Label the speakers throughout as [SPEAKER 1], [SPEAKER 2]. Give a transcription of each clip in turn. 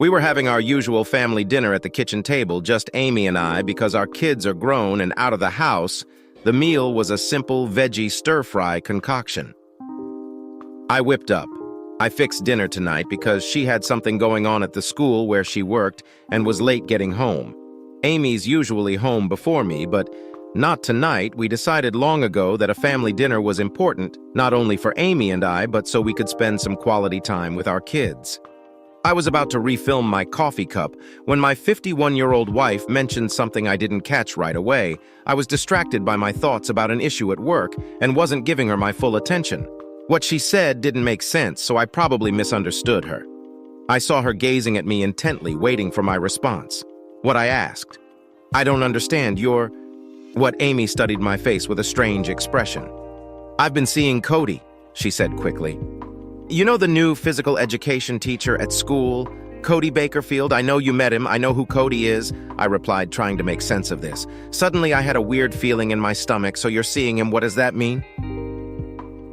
[SPEAKER 1] We were having our usual family dinner at the kitchen table, just Amy and I, because our kids are grown and out of the house. The meal was a simple veggie stir-fry concoction. I whipped up. I fixed dinner tonight because she had something going on at the school where she worked and was late getting home. Amy's usually home before me, but not tonight. We decided long ago that a family dinner was important, not only for Amy and I, but so we could spend some quality time with our kids. I was about to refill my coffee cup when my 51-year-old wife mentioned something I didn't catch right away. I was distracted by my thoughts about an issue at work and wasn't giving her my full attention. What she said didn't make sense, so I probably misunderstood her. I saw her gazing at me intently, waiting for my response. What I asked. "I don't understand, you're..." What Amy studied my face with a strange expression. "I've been seeing Cody," she said quickly. "You know the new physical education teacher at school, Cody Bakerfield? I know you met him. I know who Cody is," I replied, trying to make sense of this. Suddenly, I had a weird feeling in my stomach. "So you're seeing him. What does that mean?"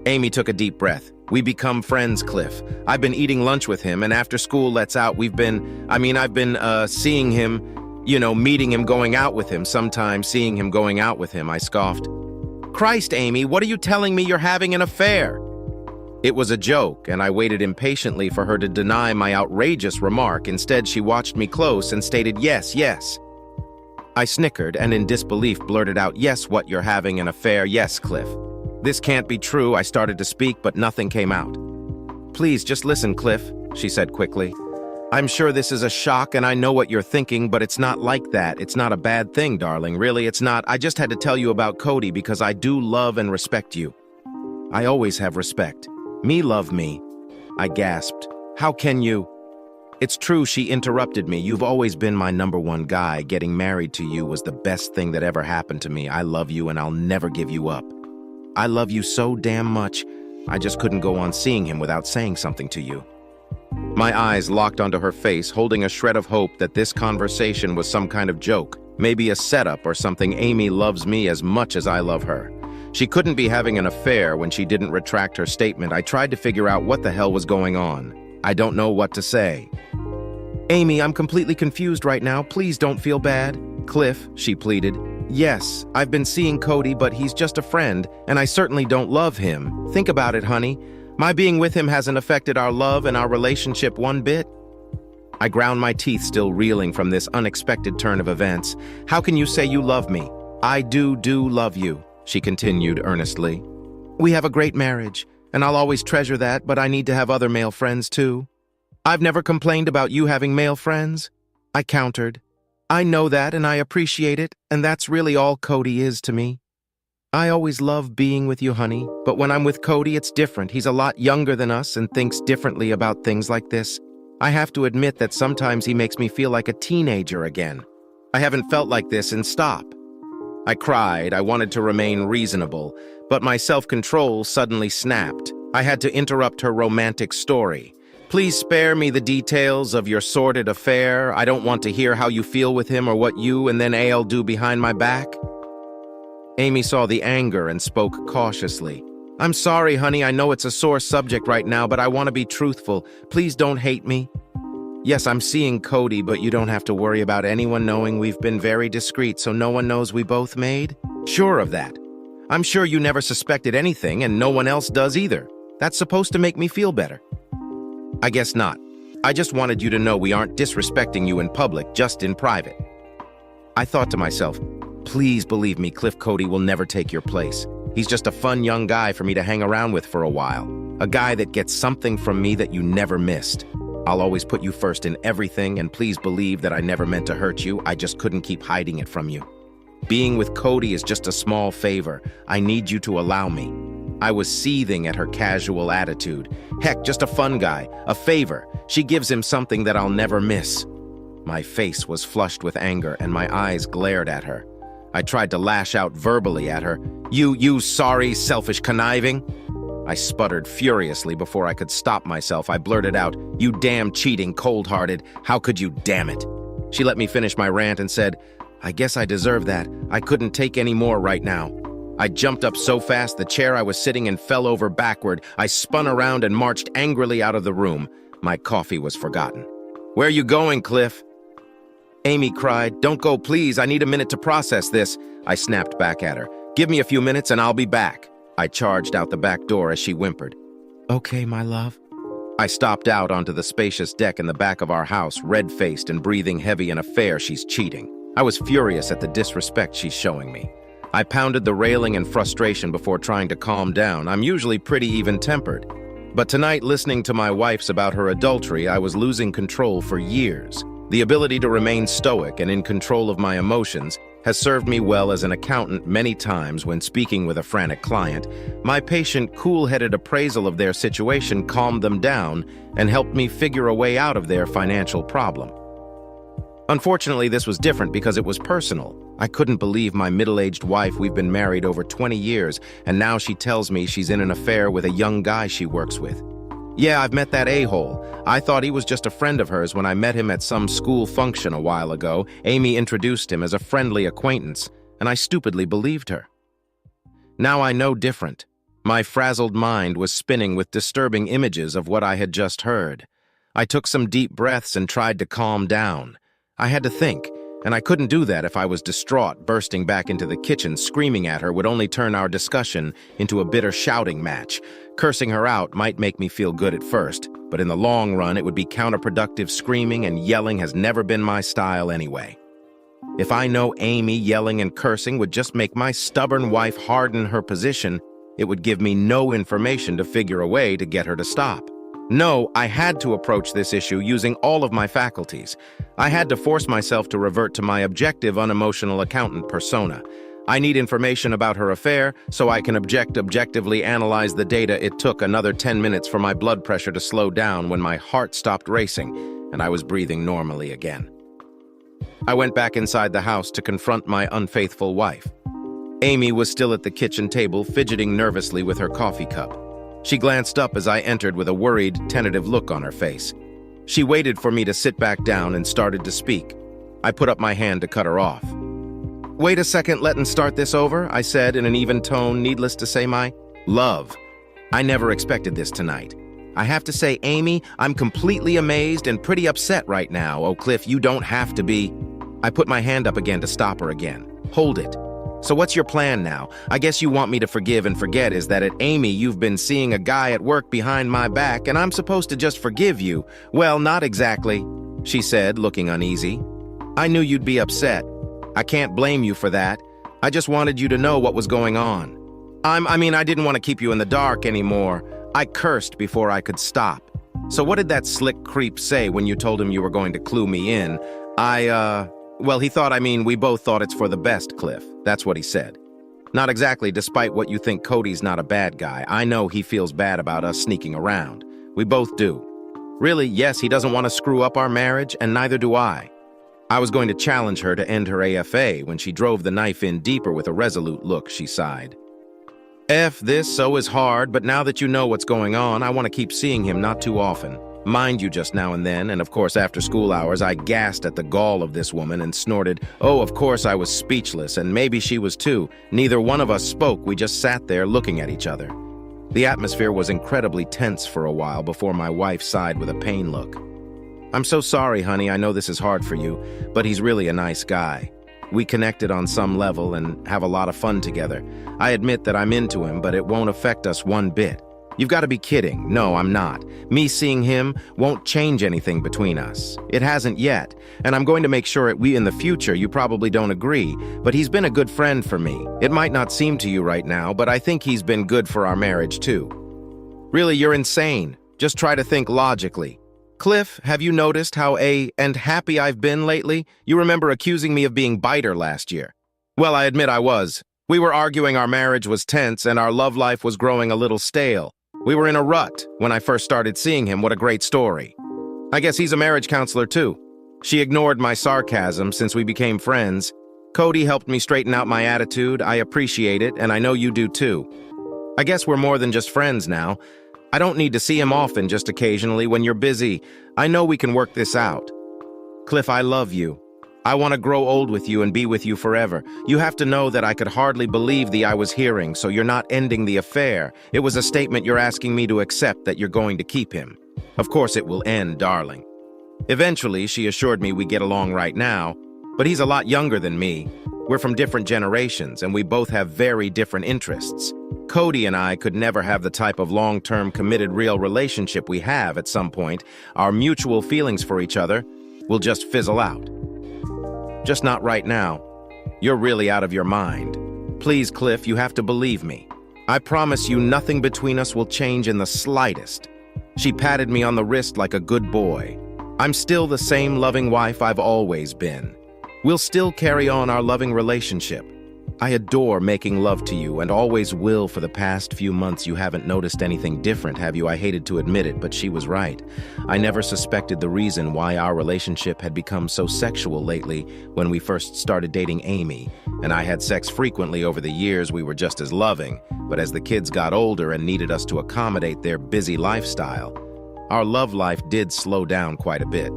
[SPEAKER 1] Amy took a deep breath. "We become friends, Cliff. I've been eating lunch with him, and after school lets out, I've been seeing him, meeting him, going out with him, sometimes seeing him going out with him," I scoffed. "Christ, Amy, what are you telling me? You're having an affair?" It was a joke, and I waited impatiently for her to deny my outrageous remark. Instead, she watched me close and stated, "Yes, yes." I snickered and in disbelief blurted out, "Yes, what, you're having an affair? Yes, Cliff." "This can't be true." I started to speak, but nothing came out. "Please, just listen, Cliff," she said quickly. "I'm sure this is a shock, and I know what you're thinking, but it's not like that. It's not a bad thing, darling. Really, it's not. I just had to tell you about Cody because I do love and respect you. I always have respect. Me love me." I gasped. "How can you?" "It's true," she interrupted me. "You've always been my number one guy. Getting married to you was the best thing that ever happened to me. I love you and I'll never give you up. I love you so damn much. I just couldn't go on seeing him without saying something to you." My eyes locked onto her face, holding a shred of hope that this conversation was some kind of joke, maybe a setup or something. Amy loves me as much as I love her. She couldn't be having an affair when she didn't retract her statement. I tried to figure out what the hell was going on. I don't know what to say. "Amy, I'm completely confused right now. Please don't feel bad." "Cliff," she pleaded. "Yes, I've been seeing Cody, but he's just a friend, and I certainly don't love him. Think about it, honey. My being with him hasn't affected our love and our relationship one bit." I ground my teeth, still reeling from this unexpected turn of events. "How can you say you love me?" "I do love you," she continued earnestly. "We have a great marriage, and I'll always treasure that, but I need to have other male friends too." "I've never complained about you having male friends," I countered. "I know that, and I appreciate it, and that's really all Cody is to me. I always love being with you, honey, but when I'm with Cody, it's different. He's a lot younger than us and thinks differently about things like this. I have to admit that sometimes he makes me feel like a teenager again. I haven't felt like this and stop." I cried. I wanted to remain reasonable, but my self-control suddenly snapped. I had to interrupt her romantic story. "Please spare me the details of your sordid affair. I don't want to hear how you feel with him or what you and then Al do behind my back." Amy saw the anger and spoke cautiously. "I'm sorry, honey. I know it's a sore subject right now, but I want to be truthful. Please don't hate me. Yes, I'm seeing Cody, but you don't have to worry about anyone knowing. We've been very discreet, so no one knows we both made." "Sure of that. I'm sure you never suspected anything, and no one else does either. That's supposed to make me feel better." "I guess not. I just wanted you to know we aren't disrespecting you in public, just in private." I thought to myself, please believe me, Cliff Cody will never take your place. He's just a fun young guy for me to hang around with for a while. A guy that gets something from me that you never missed. I'll always put you first in everything, and please believe that I never meant to hurt you. I just couldn't keep hiding it from you. Being with Cody is just a small favor. I need you to allow me. I was seething at her casual attitude. Heck, just a fun guy, a favor. She gives him something that I'll never miss. My face was flushed with anger, and my eyes glared at her. I tried to lash out verbally at her. You sorry, selfish conniving." I sputtered furiously before I could stop myself. I blurted out, "You damn cheating, cold-hearted. How could you, damn it?" She let me finish my rant and said, "I guess I deserve that. I couldn't take any more right now." I jumped up so fast the chair I was sitting in fell over backward. I spun around and marched angrily out of the room. My coffee was forgotten. Where are you going, Cliff? Amy cried. Don't go, please. I need a minute to process this. I snapped back at her. Give me a few minutes and I'll be back. I charged out the back door as she whimpered. Okay, my love. I stopped out onto the spacious deck in the back of our house, red-faced and breathing heavy in a affair she's cheating. I was furious at the disrespect she's showing me. I pounded the railing in frustration before trying to calm down. I'm usually pretty even-tempered. But tonight, listening to my wife's about her adultery, I was losing control for years. The ability to remain stoic and in control of my emotions has served me well as an accountant many times when speaking with a frantic client. My patient, cool-headed appraisal of their situation calmed them down and helped me figure a way out of their financial problem. Unfortunately, this was different because it was personal. I couldn't believe my middle-aged wife, we've been married over 20 years, and now she tells me she's in an affair with a young guy she works with. Yeah, I've met that a-hole. I thought he was just a friend of hers when I met him at some school function a while ago. Amy introduced him as a friendly acquaintance, and I stupidly believed her. Now I know different. My frazzled mind was spinning with disturbing images of what I had just heard. I took some deep breaths and tried to calm down. I had to think, and I couldn't do that if I was distraught. Bursting back into the kitchen, screaming at her would only turn our discussion into a bitter shouting match. Cursing her out might make me feel good at first, but in the long run it would be counterproductive. Screaming and yelling has never been my style anyway. If I know Amy yelling and cursing would just make my stubborn wife harden her position, it would give me no information to figure a way to get her to stop. No, I had to approach this issue using all of my faculties. I had to force myself to revert to my objective, unemotional accountant persona. I need information about her affair so I can objectively analyze the data. It took another 10 minutes for my blood pressure to slow down when my heart stopped racing and I was breathing normally again. I went back inside the house to confront my unfaithful wife. Amy was still at the kitchen table, fidgeting nervously with her coffee cup. She glanced up as I entered with a worried, tentative look on her face. She waited for me to sit back down and started to speak. I put up my hand to cut her off. Wait a second, let's start this over, I said in an even tone, needless to say, my love. I never expected this tonight. I have to say, Amy, I'm completely amazed and pretty upset right now. Oh, Cliff, you don't have to be. I put my hand up again to stop her again. Hold it. So what's your plan now? I guess you want me to forgive and forget. Is that it, Amy? You've been seeing a guy at work behind my back, and I'm supposed to just forgive you. Well, not exactly, she said, looking uneasy. I knew you'd be upset. I can't blame you for that. I just wanted you to know what was going on. I didn't want to keep you in the dark anymore. I cursed before I could stop. So what did that slick creep say when you told him you were going to clue me in? Well, he thought, we both thought it's for the best, Cliff. That's what he said. Not exactly, despite what you think. Cody's not a bad guy. I know he feels bad about us sneaking around. We both do. Really, yes, he doesn't want to screw up our marriage, and neither do I. I was going to challenge her to end her AFA when she drove the knife in deeper with a resolute look. She sighed. This so is hard, but now that you know what's going on, I want to keep seeing him not too often. Mind you, just now and then, and of course after school hours, I gasped at the gall of this woman and snorted. Oh, of course I was speechless, and maybe she was too. Neither one of us spoke. We just sat there looking at each other. The atmosphere was incredibly tense for a while before my wife sighed with a pain look. I'm so sorry, honey. I know this is hard for you, but he's really a nice guy. We connected on some level and have a lot of fun together. I admit that I'm into him, but it won't affect us one bit. You've got to be kidding. No, I'm not. Me seeing him won't change anything between us. It hasn't yet, and I'm going to make sure in the future. You probably don't agree, but he's been a good friend for me. It might not seem to you right now, but I think he's been good for our marriage too. Really, you're insane. Just try to think logically. Cliff, have you noticed how happy I've been lately? You remember accusing me of being bitter last year. Well, I admit I was. We were arguing, our marriage was tense, and our love life was growing a little stale. We were in a rut when I first started seeing him. What a great story. I guess he's a marriage counselor too. She ignored my sarcasm since we became friends. Cody helped me straighten out my attitude. I appreciate it, and I know you do too. I guess we're more than just friends now. I don't need to see him often, just occasionally when you're busy. I know we can work this out. Cliff, I love you. I want to grow old with you and be with you forever. You have to know that I could hardly believe I was hearing, so you're not ending the affair. It was a statement you're asking me to accept, that you're going to keep him. Of course it will end, darling. Eventually, she assured me we get along right now, but he's a lot younger than me. We're from different generations, and we both have very different interests. Cody and I could never have the type of long-term, committed, real relationship we have at some point. Our mutual feelings for each other will just fizzle out. Just not right now. You're really out of your mind. Please, Cliff, you have to believe me. I promise you nothing between us will change in the slightest. She patted me on the wrist like a good boy. I'm still the same loving wife I've always been. We'll still carry on our loving relationship. I adore making love to you and always will. For the past few months you haven't noticed anything different, have you? I hated to admit it, but she was right. I never suspected the reason why our relationship had become so sexual lately. When we first started dating Amy, and I had sex frequently over the years, we were just as loving. But as the kids got older and needed us to accommodate their busy lifestyle, our love life did slow down quite a bit.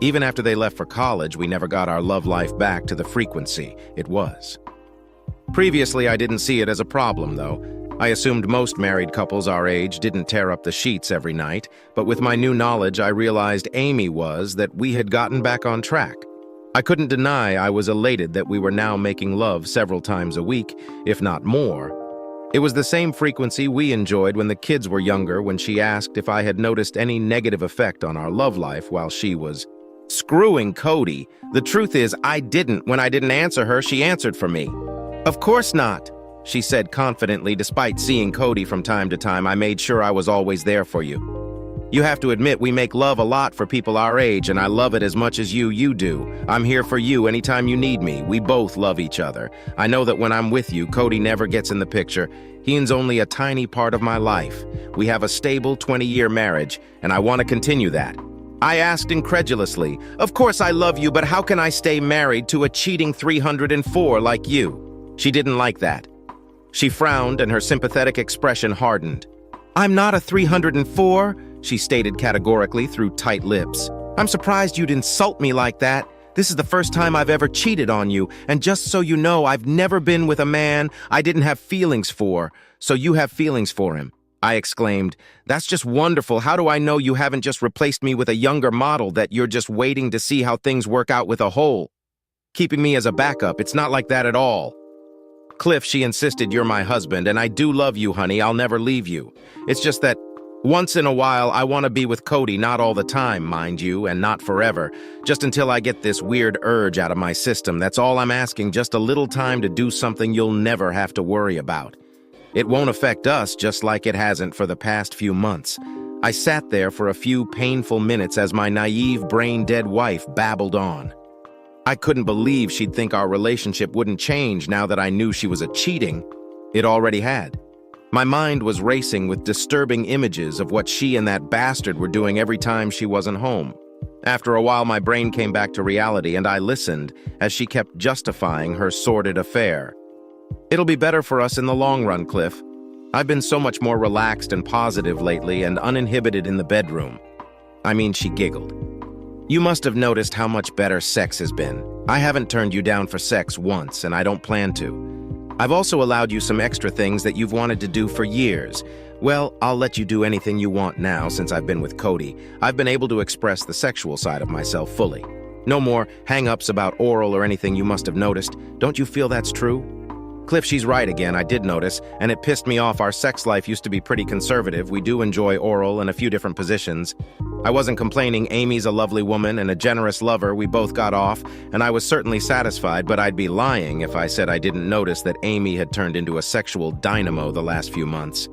[SPEAKER 1] Even after they left for college, we never got our love life back to the frequency it was. Previously, I didn't see it as a problem, though. I assumed most married couples our age didn't tear up the sheets every night, but with my new knowledge, I realized Amy was that we had gotten back on track. I couldn't deny I was elated that we were now making love several times a week, if not more. It was the same frequency we enjoyed when the kids were younger, when she asked if I had noticed any negative effect on our love life while she was screwing Cody. The truth is, I didn't. When I didn't answer her, she answered for me. Of course not, she said confidently. Despite seeing Cody from time to time, I made sure I was always there for you. You have to admit, we make love a lot for people our age, and I love it as much as you do. I'm here for you anytime you need me. We both love each other. I know that when I'm with you, Cody never gets in the picture. He's only a tiny part of my life. We have a stable 20-year marriage, and I want to continue that. I asked incredulously, of course I love you, but how can I stay married to a cheating 304 like you? She didn't like that. She frowned and her sympathetic expression hardened. I'm not a 304, she stated categorically through tight lips. I'm surprised you'd insult me like that. This is the first time I've ever cheated on you, and just so you know, I've never been with a man I didn't have feelings for, so you have feelings for him. I exclaimed, that's just wonderful. How do I know you haven't just replaced me with a younger model, that you're just waiting to see how things work out with a whole? Keeping me as a backup, it's not like that at all. Cliff, she insisted, you're my husband, and I do love you, honey. I'll never leave you. It's just that once in a while, I want to be with Cody, not all the time, mind you, and not forever. Just until I get this weird urge out of my system. That's all I'm asking, just a little time to do something you'll never have to worry about. It won't affect us, just like it hasn't for the past few months. I sat there for a few painful minutes as my naive, brain-dead wife babbled on. I couldn't believe she'd think our relationship wouldn't change now that I knew she was cheating. It already had. My mind was racing with disturbing images of what she and that bastard were doing every time she wasn't home. After a while, my brain came back to reality, and I listened as she kept justifying her sordid affair. It'll be better for us in the long run, Cliff. I've been so much more relaxed and positive lately and uninhibited in the bedroom. I mean, she giggled. You must have noticed how much better sex has been. I haven't turned you down for sex once, and I don't plan to. I've also allowed you some extra things that you've wanted to do for years. Well, I'll let you do anything you want now since I've been with Cody. I've been able to express the sexual side of myself fully. No more hang-ups about oral or anything you must have noticed. Don't you feel that's true? Cliff, she's right again. I did notice, and it pissed me off. Our sex life used to be pretty conservative. We do enjoy oral in a few different positions. I wasn't complaining. Amy's a lovely woman and a generous lover. We both got off, and I was certainly satisfied, but I'd be lying if I said I didn't notice that Amy had turned into a sexual dynamo the last few months.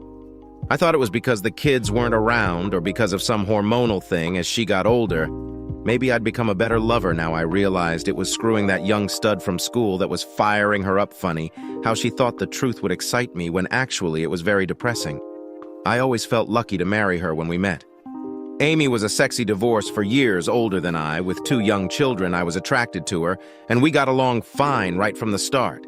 [SPEAKER 1] I thought it was because the kids weren't around or because of some hormonal thing as she got older. Maybe I'd become a better lover now. I realized it was screwing that young stud from school that was firing her up funny, how she thought the truth would excite me when actually it was very depressing. I always felt lucky to marry her when we met. Amy was a sexy divorce for years older than I. With 2 young children, I was attracted to her, and we got along fine right from the start.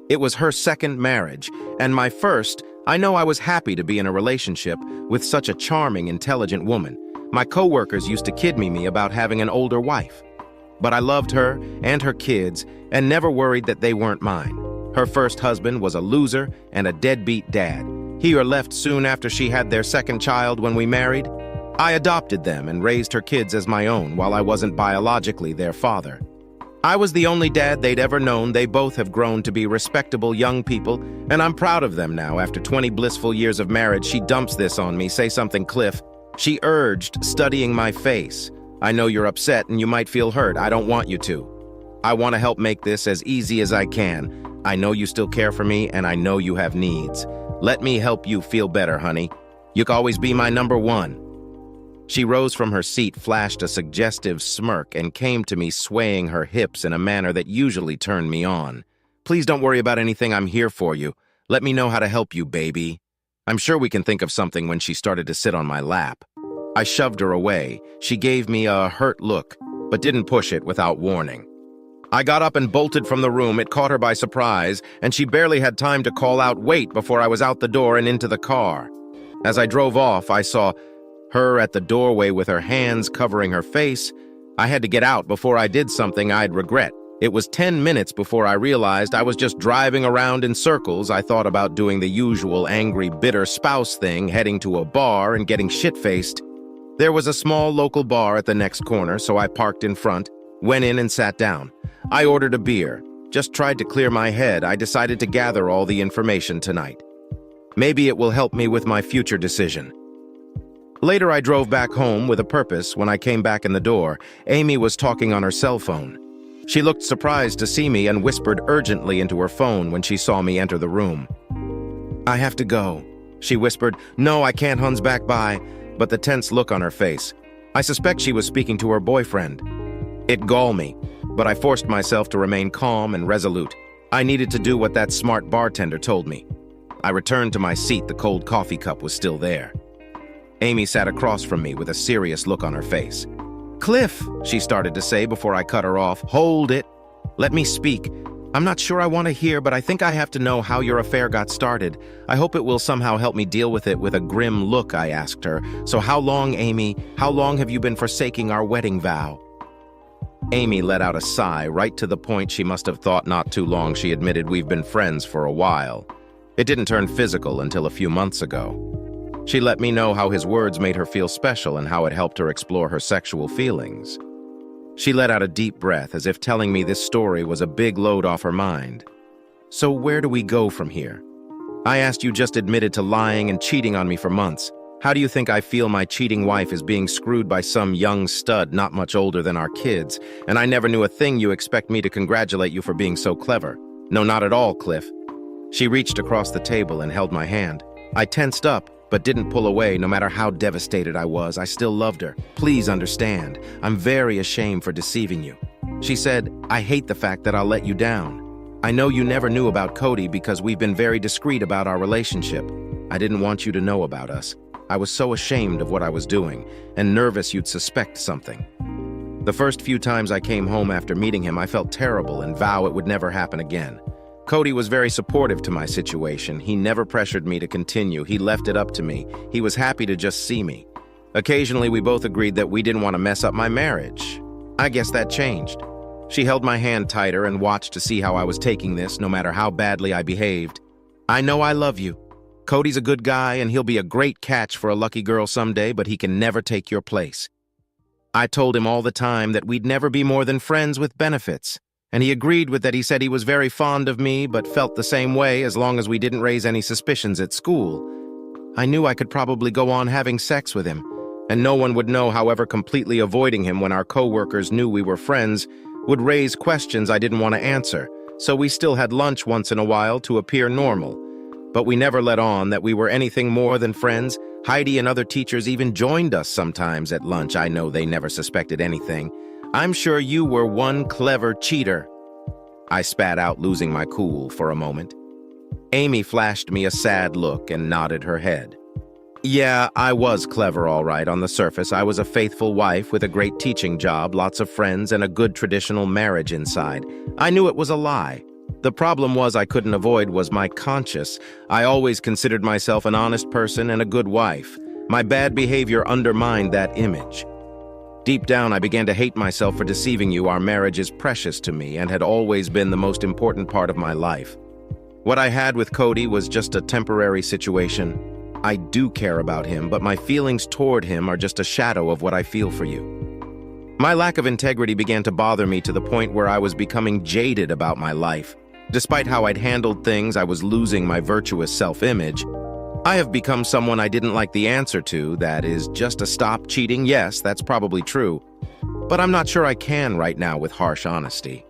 [SPEAKER 1] It was her second marriage, and my first. I know I was happy to be in a relationship with such a charming, intelligent woman. My coworkers used to kid me about having an older wife. But I loved her and her kids and never worried that they weren't mine. Her first husband was a loser and a deadbeat dad. He left soon after she had their second child when we married. I adopted them and raised her kids as my own while I wasn't biologically their father. I was the only dad they'd ever known. They both have grown to be respectable young people, and I'm proud of them now. After 20 blissful years of marriage, she dumps this on me. Say something, Cliff. She urged, studying my face. I know you're upset and you might feel hurt. I don't want you to. I want to help make this as easy as I can. I know you still care for me, and I know you have needs. Let me help you feel better, honey. You can always be my number one. She rose from her seat, flashed a suggestive smirk, and came to me swaying her hips in a manner that usually turned me on. Please don't worry about anything. I'm here for you. Let me know how to help you, baby. I'm sure we can think of something when she started to sit on my lap. I shoved her away. She gave me a hurt look, but didn't push it without warning. I got up and bolted from the room. It caught her by surprise, and she barely had time to call out, "Wait," before I was out the door and into the car. As I drove off, I saw her at the doorway with her hands covering her face. I had to get out before I did something I'd regret. It was 10 minutes before I realized I was just driving around in circles. I thought about doing the usual angry, bitter spouse thing, heading to a bar and getting shit-faced. There was a small local bar at the next corner, so I parked in front, went in and sat down. I ordered a beer. Just tried to clear my head. I decided to gather all the information tonight. Maybe it will help me with my future decision. Later, I drove back home with a purpose. When I came back in the door, Amy was talking on her cell phone. She looked surprised to see me and whispered urgently into her phone when she saw me enter the room. "I have to go," she whispered. "No, I can't, Hun's back by," but the tense look on her face. I suspect she was speaking to her boyfriend. It galled me, but I forced myself to remain calm and resolute. I needed to do what that smart bartender told me. I returned to my seat. The cold coffee cup was still there. Amy sat across from me with a serious look on her face. "Cliff," she started to say before I cut her off. "Hold it. Let me speak. I'm not sure I want to hear, but I think I have to know how your affair got started. I hope it will somehow help me deal with it." With a grim look, I asked her, "So how long, Amy? How long have you been forsaking our wedding vow?" Amy let out a sigh, right to the point. She must have thought not too long. She admitted, "We've been friends for a while. It didn't turn physical until a few months ago." She let me know how his words made her feel special and how it helped her explore her sexual feelings. She let out a deep breath, as if telling me this story was a big load off her mind. "So where do we go from here? I asked, you just admitted to lying and cheating on me for months. How do you think I feel my cheating wife is being screwed by some young stud not much older than our kids? And I never knew a thing. You expect me to congratulate you for being so clever? No, not at all, Cliff." She reached across the table and held my hand. I tensed up, but didn't pull away. No matter how devastated I was, I still loved her. "Please understand, I'm very ashamed for deceiving you." She said, "I hate the fact that I'll let you down. I know you never knew about Cody because we've been very discreet about our relationship. I didn't want you to know about us. I was so ashamed of what I was doing and nervous you'd suspect something." The first few times I came home after meeting him, I felt terrible and vowed it would never happen again. Cody was very supportive to my situation. He never pressured me to continue. He left it up to me. He was happy to just see me. Occasionally, we both agreed that we didn't want to mess up my marriage. I guess that changed. She held my hand tighter and watched to see how I was taking this, no matter how badly I behaved. "I know I love you. Cody's a good guy, and he'll be a great catch for a lucky girl someday, but he can never take your place." I told him all the time that we'd never be more than friends with benefits. And he agreed with that. He said he was very fond of me, but felt the same way as long as we didn't raise any suspicions at school. I knew I could probably go on having sex with him, and no one would know. However, completely avoiding him when our co-workers knew we were friends would raise questions I didn't want to answer, so we still had lunch once in a while to appear normal. But we never let on that we were anything more than friends. Heidi and other teachers even joined us sometimes at lunch. I know they never suspected anything. "I'm sure you were one clever cheater," I spat out, losing my cool for a moment. Amy flashed me a sad look and nodded her head. "Yeah, I was clever, all right. On the surface, I was a faithful wife with a great teaching job, lots of friends, and a good traditional marriage inside. I knew it was a lie. The problem I couldn't avoid was my conscience. I always considered myself an honest person and a good wife. My bad behavior undermined that image. Deep down, I began to hate myself for deceiving you. Our marriage is precious to me and had always been the most important part of my life. What I had with Cody was just a temporary situation. I do care about him, but my feelings toward him are just a shadow of what I feel for you. My lack of integrity began to bother me to the point where I was becoming jaded about my life. Despite how I'd handled things, I was losing my virtuous self-image. I have become someone I didn't like the answer to, that is, just to stop cheating. Yes, that's probably true. But I'm not sure I can right now with harsh honesty.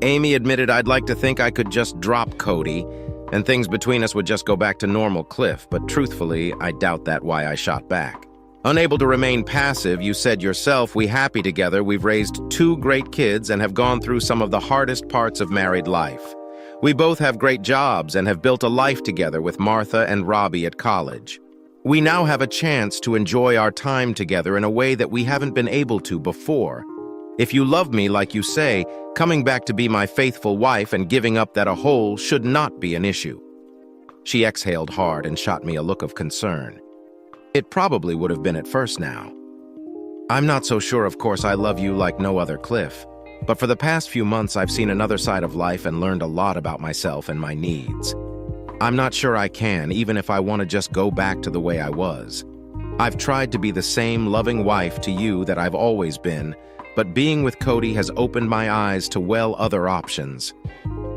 [SPEAKER 1] Amy admitted I'd like to think I could just drop Cody, and things between us would just go back to normal, Cliff, but truthfully, I doubt that why I shot back. Unable to remain passive, you said yourself, "We happy together, we've raised 2 great kids and have gone through some of the hardest parts of married life. We both have great jobs and have built a life together with Martha and Robbie at college. We now have a chance to enjoy our time together in a way that we haven't been able to before. If you love me like you say, coming back to be my faithful wife and giving up that a whole should not be an issue." She exhaled hard and shot me a look of concern. It probably would have been at first now. I'm not so sure, of course. I love you like no other, Cliff. But for the past few months, I've seen another side of life and learned a lot about myself and my needs. I'm not sure I can, even if I want to just go back to the way I was. I've tried to be the same loving wife to you that I've always been, but being with Cody has opened my eyes to other options.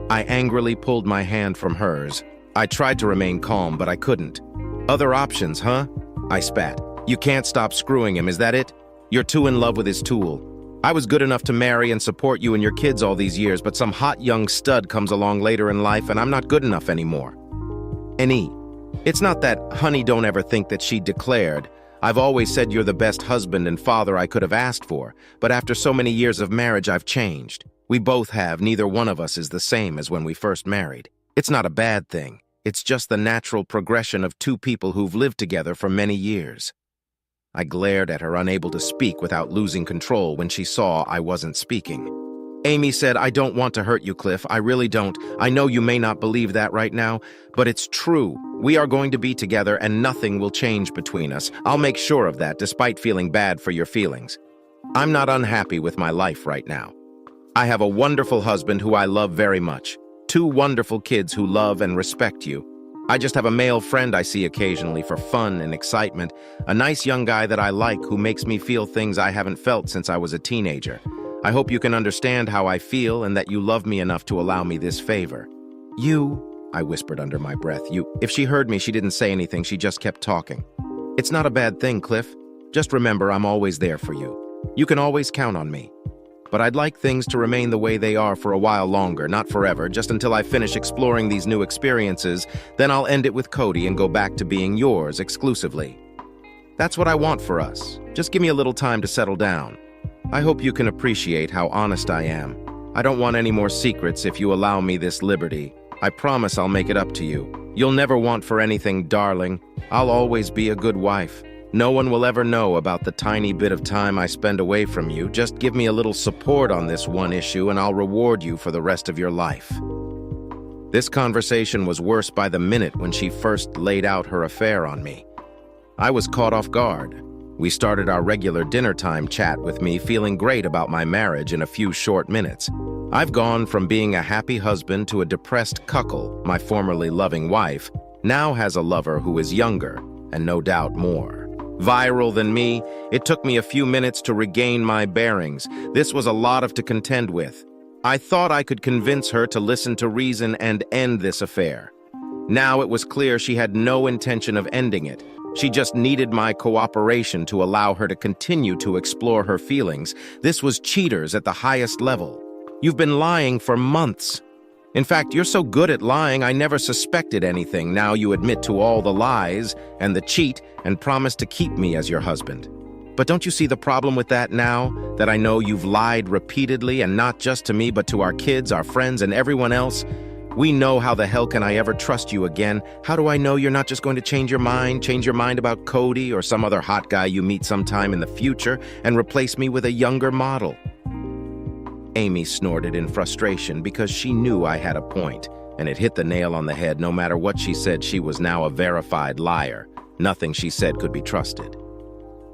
[SPEAKER 1] I angrily pulled my hand from hers. I tried to remain calm, but I couldn't. Other options, huh? I spat. You can't stop screwing him, is that it? You're too in love with his tool. I was good enough to marry and support you and your kids all these years, but some hot young stud comes along later in life and I'm not good enough anymore. It's not that honey don't ever think that she declared. I've always said you're the best husband and father I could have asked for, but after so many years of marriage, I've changed. We both have. Neither one of us is the same as when we first married. It's not a bad thing. It's just the natural progression of 2 people who've lived together for many years. I glared at her, unable to speak without losing control when she saw I wasn't speaking. Amy said, "I don't want to hurt you, Cliff. I really don't. I know you may not believe that right now, but it's true. We are going to be together and nothing will change between us. I'll make sure of that, despite feeling bad for your feelings. I'm not unhappy with my life right now. I have a wonderful husband who I love very much. 2 wonderful kids who love and respect you. I just have a male friend I see occasionally for fun and excitement, a nice young guy that I like who makes me feel things I haven't felt since I was a teenager. I hope you can understand how I feel and that you love me enough to allow me this favor." "You," I whispered under my breath. If she heard me, she didn't say anything, she just kept talking. "It's not a bad thing, Cliff. Just remember I'm always there for you. You can always count on me. But I'd like things to remain the way they are for a while longer, not forever, just until I finish exploring these new experiences. Then I'll end it with Cody and go back to being yours exclusively. That's what I want for us. Just give me a little time to settle down. I hope you can appreciate how honest I am. I don't want any more secrets if you allow me this liberty. I promise I'll make it up to you. You'll never want for anything, darling. I'll always be a good wife. No one will ever know about the tiny bit of time I spend away from you. Just give me a little support on this one issue and I'll reward you for the rest of your life." This conversation was worse by the minute when she first laid out her affair on me. I was caught off guard. We started our regular dinner time chat with me feeling great about my marriage in a few short minutes. I've gone from being a happy husband to a depressed cuckold. My formerly loving wife now has a lover who is younger and no doubt more viral than me. It took me a few minutes to regain my bearings. This was a lot to contend with. I thought I could convince her to listen to reason and end this affair. Now it was clear she had no intention of ending it. She just needed my cooperation to allow her to continue to explore her feelings. This was cheaters at the highest level. You've been lying for months. In fact, you're so good at lying, I never suspected anything. Now you admit to all the lies and the cheat and promise to keep me as your husband. But don't you see the problem with that now, that I know you've lied repeatedly, and not just to me, but to our kids, our friends, and everyone else? We know. How the hell can I ever trust you again? How do I know you're not just going to change your mind about Cody or some other hot guy you meet sometime in the future and replace me with a younger model? Amy snorted in frustration because she knew I had a point, and it hit the nail on the head. No matter what she said, she was now a verified liar. Nothing she said could be trusted.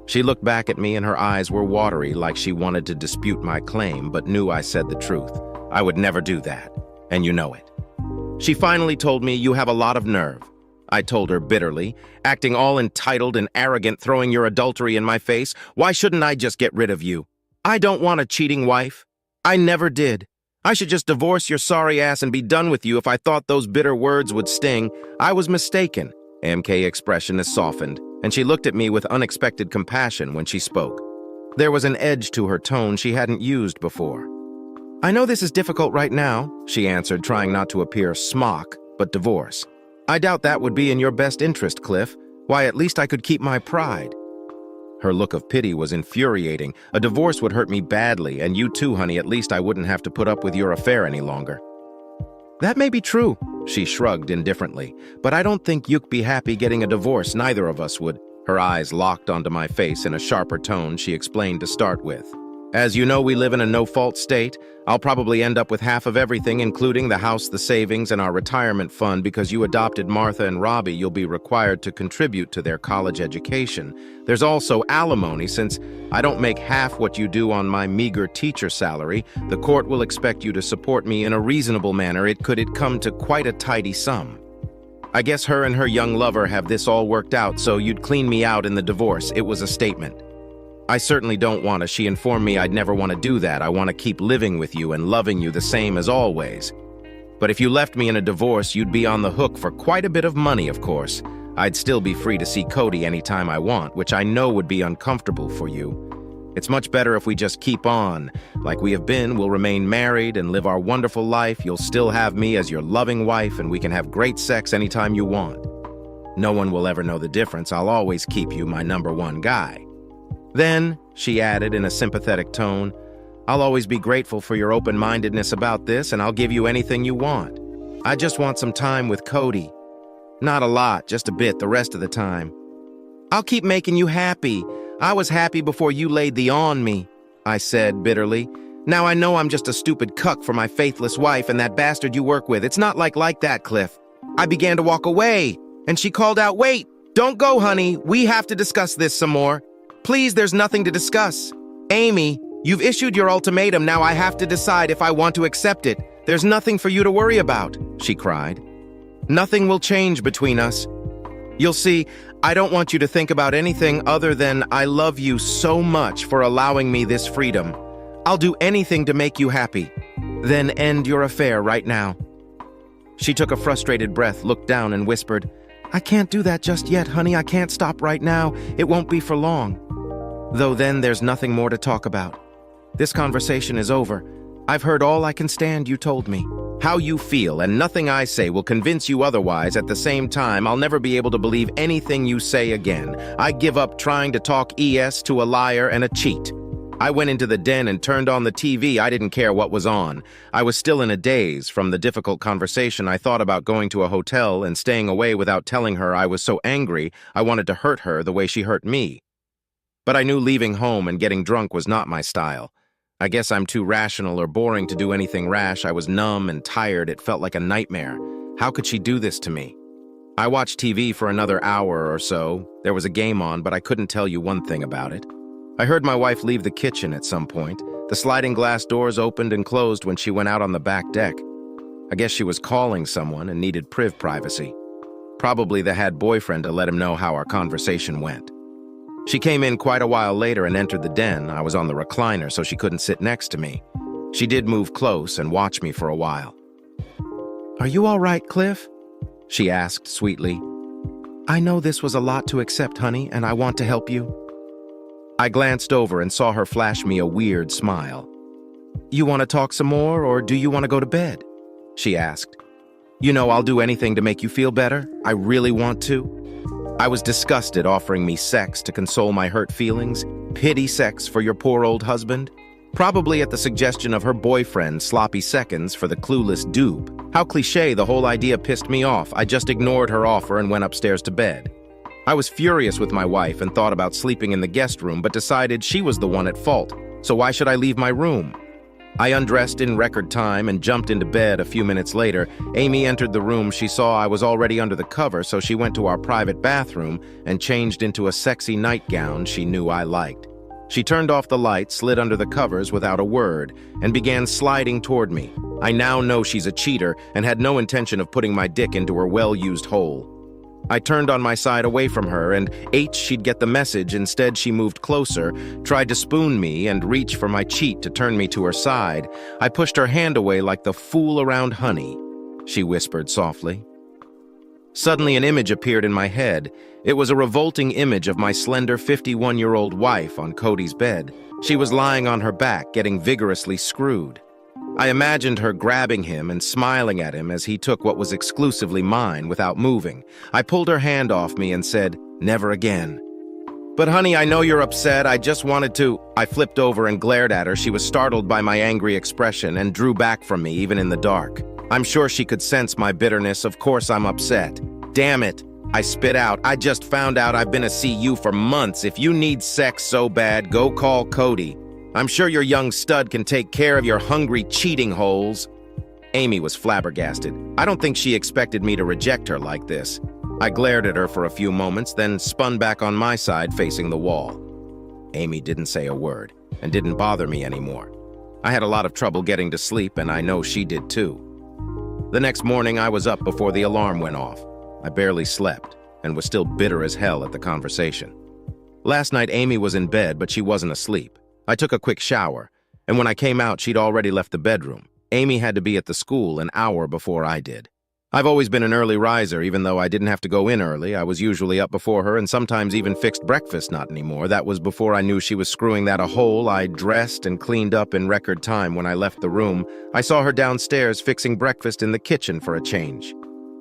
[SPEAKER 1] She looked back at me and her eyes were watery, like she wanted to dispute my claim, but knew I said the truth. I would never do that, and you know it. She finally told me, "You have a lot of nerve. I told her bitterly, acting all entitled and arrogant, throwing your adultery in my face. Why shouldn't I just get rid of you? I don't want a cheating wife. I never did. I should just divorce your sorry ass and be done with you if I thought those bitter words would sting. I was mistaken. MK's expression is softened, and she looked at me with unexpected compassion when she spoke. There was an edge to her tone she hadn't used before. I know this is difficult right now, she answered, trying not to appear smock, but divorce. I doubt that would be in your best interest, Cliff. Why, at least I could keep my pride. Her look of pity was infuriating. A divorce would hurt me badly, and you too, honey. At least I wouldn't have to put up with your affair any longer. That may be true, she shrugged indifferently, but I don't think you'd be happy getting a divorce. Neither of us would. Her eyes locked onto my face in a sharper tone she explained to start with. As you know, we live in a no-fault state. I'll probably end up with half of everything, including the house, the savings, and our retirement fund. Because you adopted Martha and Robbie, you'll be required to contribute to their college education. There's also alimony. Since I don't make half what you do on my meager teacher salary, the court will expect you to support me in a reasonable manner. It could come to quite a tidy sum. I guess her and her young lover have this all worked out, so you'd clean me out in the divorce. It was a statement. I certainly don't want to. She informed me I'd never want to do that. I want to keep living with you and loving you the same as always. But if you left me in a divorce, you'd be on the hook for quite a bit of money, of course. I'd still be free to see Cody anytime I want, which I know would be uncomfortable for you. It's much better if we just keep on. Like we have been, we'll remain married and live our wonderful life. You'll still have me as your loving wife, and we can have great sex anytime you want. No one will ever know the difference. I'll always keep you my number one guy. Then, she added in a sympathetic tone, I'll always be grateful for your open-mindedness about this, and I'll give you anything you want. I just want some time with Cody. Not a lot, just a bit the rest of the time. I'll keep making you happy. I was happy before you laid the on me, I said bitterly. Now I know I'm just a stupid cuck for my faithless wife and that bastard you work with. It's not like that, Cliff. I began to walk away, and she called out, Wait, don't go, honey. We have to discuss this some more. Please, there's nothing to discuss. Amy, you've issued your ultimatum. Now I have to decide if I want to accept it. There's nothing for you to worry about, she cried. Nothing will change between us. You'll see, I don't want you to think about anything other than I love you so much for allowing me this freedom. I'll do anything to make you happy. Then end your affair right now. She took a frustrated breath, looked down, and whispered, I can't do that just yet, honey. I can't stop right now. It won't be for long. Though then there's nothing more to talk about. This conversation is over. I've heard all I can stand, you told me. How you feel, and nothing I say will convince you otherwise. At the same time, I'll never be able to believe anything you say again. I give up trying to talk ES to a liar and a cheat. I went into the den and turned on the TV. I didn't care what was on. I was still in a daze from the difficult conversation. I thought about going to a hotel and staying away without telling her. I was so angry, I wanted to hurt her the way she hurt me. But I knew leaving home and getting drunk was not my style. I guess I'm too rational or boring to do anything rash. I was numb and tired. It felt like a nightmare. How could she do this to me? I watched TV for another hour or so. There was a game on, but I couldn't tell you one thing about it. I heard my wife leave the kitchen at some point. The sliding glass doors opened and closed when she went out on the back deck. I guess she was calling someone and needed privacy. Probably the had boyfriend to let him know how our conversation went. She came in quite a while later and entered the den. I was on the recliner, so she couldn't sit next to me. She did move close and watch me for a while. Are you all right, Cliff? She asked sweetly. I know this was a lot to accept, honey, and I want to help you. I glanced over and saw her flash me a weird smile. You want to talk some more, or do you want to go to bed? She asked. You know, I'll do anything to make you feel better. I really want to. I was disgusted offering me sex to console my hurt feelings. Pity sex for your poor old husband. Probably at the suggestion of her boyfriend, sloppy seconds for the clueless dupe. How cliché, the whole idea pissed me off. I just ignored her offer and went upstairs to bed. I was furious with my wife and thought about sleeping in the guest room, but decided she was the one at fault, so why should I leave my room? I undressed in record time and jumped into bed a few minutes later. Amy entered the room. She saw I was already under the cover, so she went to our private bathroom and changed into a sexy nightgown she knew I liked. She turned off the light, slid under the covers without a word, and began sliding toward me. I now know she's a cheater and had no intention of putting my dick into her well-used hole. I turned on my side away from her, and she'd get the message. Instead, she moved closer, tried to spoon me, and reach for my cheek to turn me to her side. I pushed her hand away like the fool around honey, she whispered softly. Suddenly, an image appeared in my head. It was a revolting image of my slender 51-year-old wife on Cody's bed. She was lying on her back, getting vigorously screwed. I imagined her grabbing him and smiling at him as he took what was exclusively mine without moving. I pulled her hand off me and said, "Never again." "But honey, I know you're upset. I just wanted to—" I flipped over and glared at her. She was startled by my angry expression and drew back from me even in the dark. I'm sure she could sense my bitterness. Of course I'm upset. "Damn it," I spit out. "I just found out I've been a CU for months. If you need sex so bad, go call Cody. I'm sure your young stud can take care of your hungry cheating holes." Amy was flabbergasted. I don't think she expected me to reject her like this. I glared at her for a few moments, then spun back on my side facing the wall. Amy didn't say a word and didn't bother me anymore. I had a lot of trouble getting to sleep, and I know she did too. The next morning, I was up before the alarm went off. I barely slept and was still bitter as hell at the conversation. Last night, Amy was in bed, but she wasn't asleep. I took a quick shower, and when I came out, she'd already left the bedroom. Amy had to be at the school an hour before I did. I've always been an early riser, even though I didn't have to go in early. I was usually up before her and sometimes even fixed breakfast. Not anymore. That was before I knew she was screwing that a hole. I dressed and cleaned up in record time when I left the room. I saw her downstairs fixing breakfast in the kitchen for a change.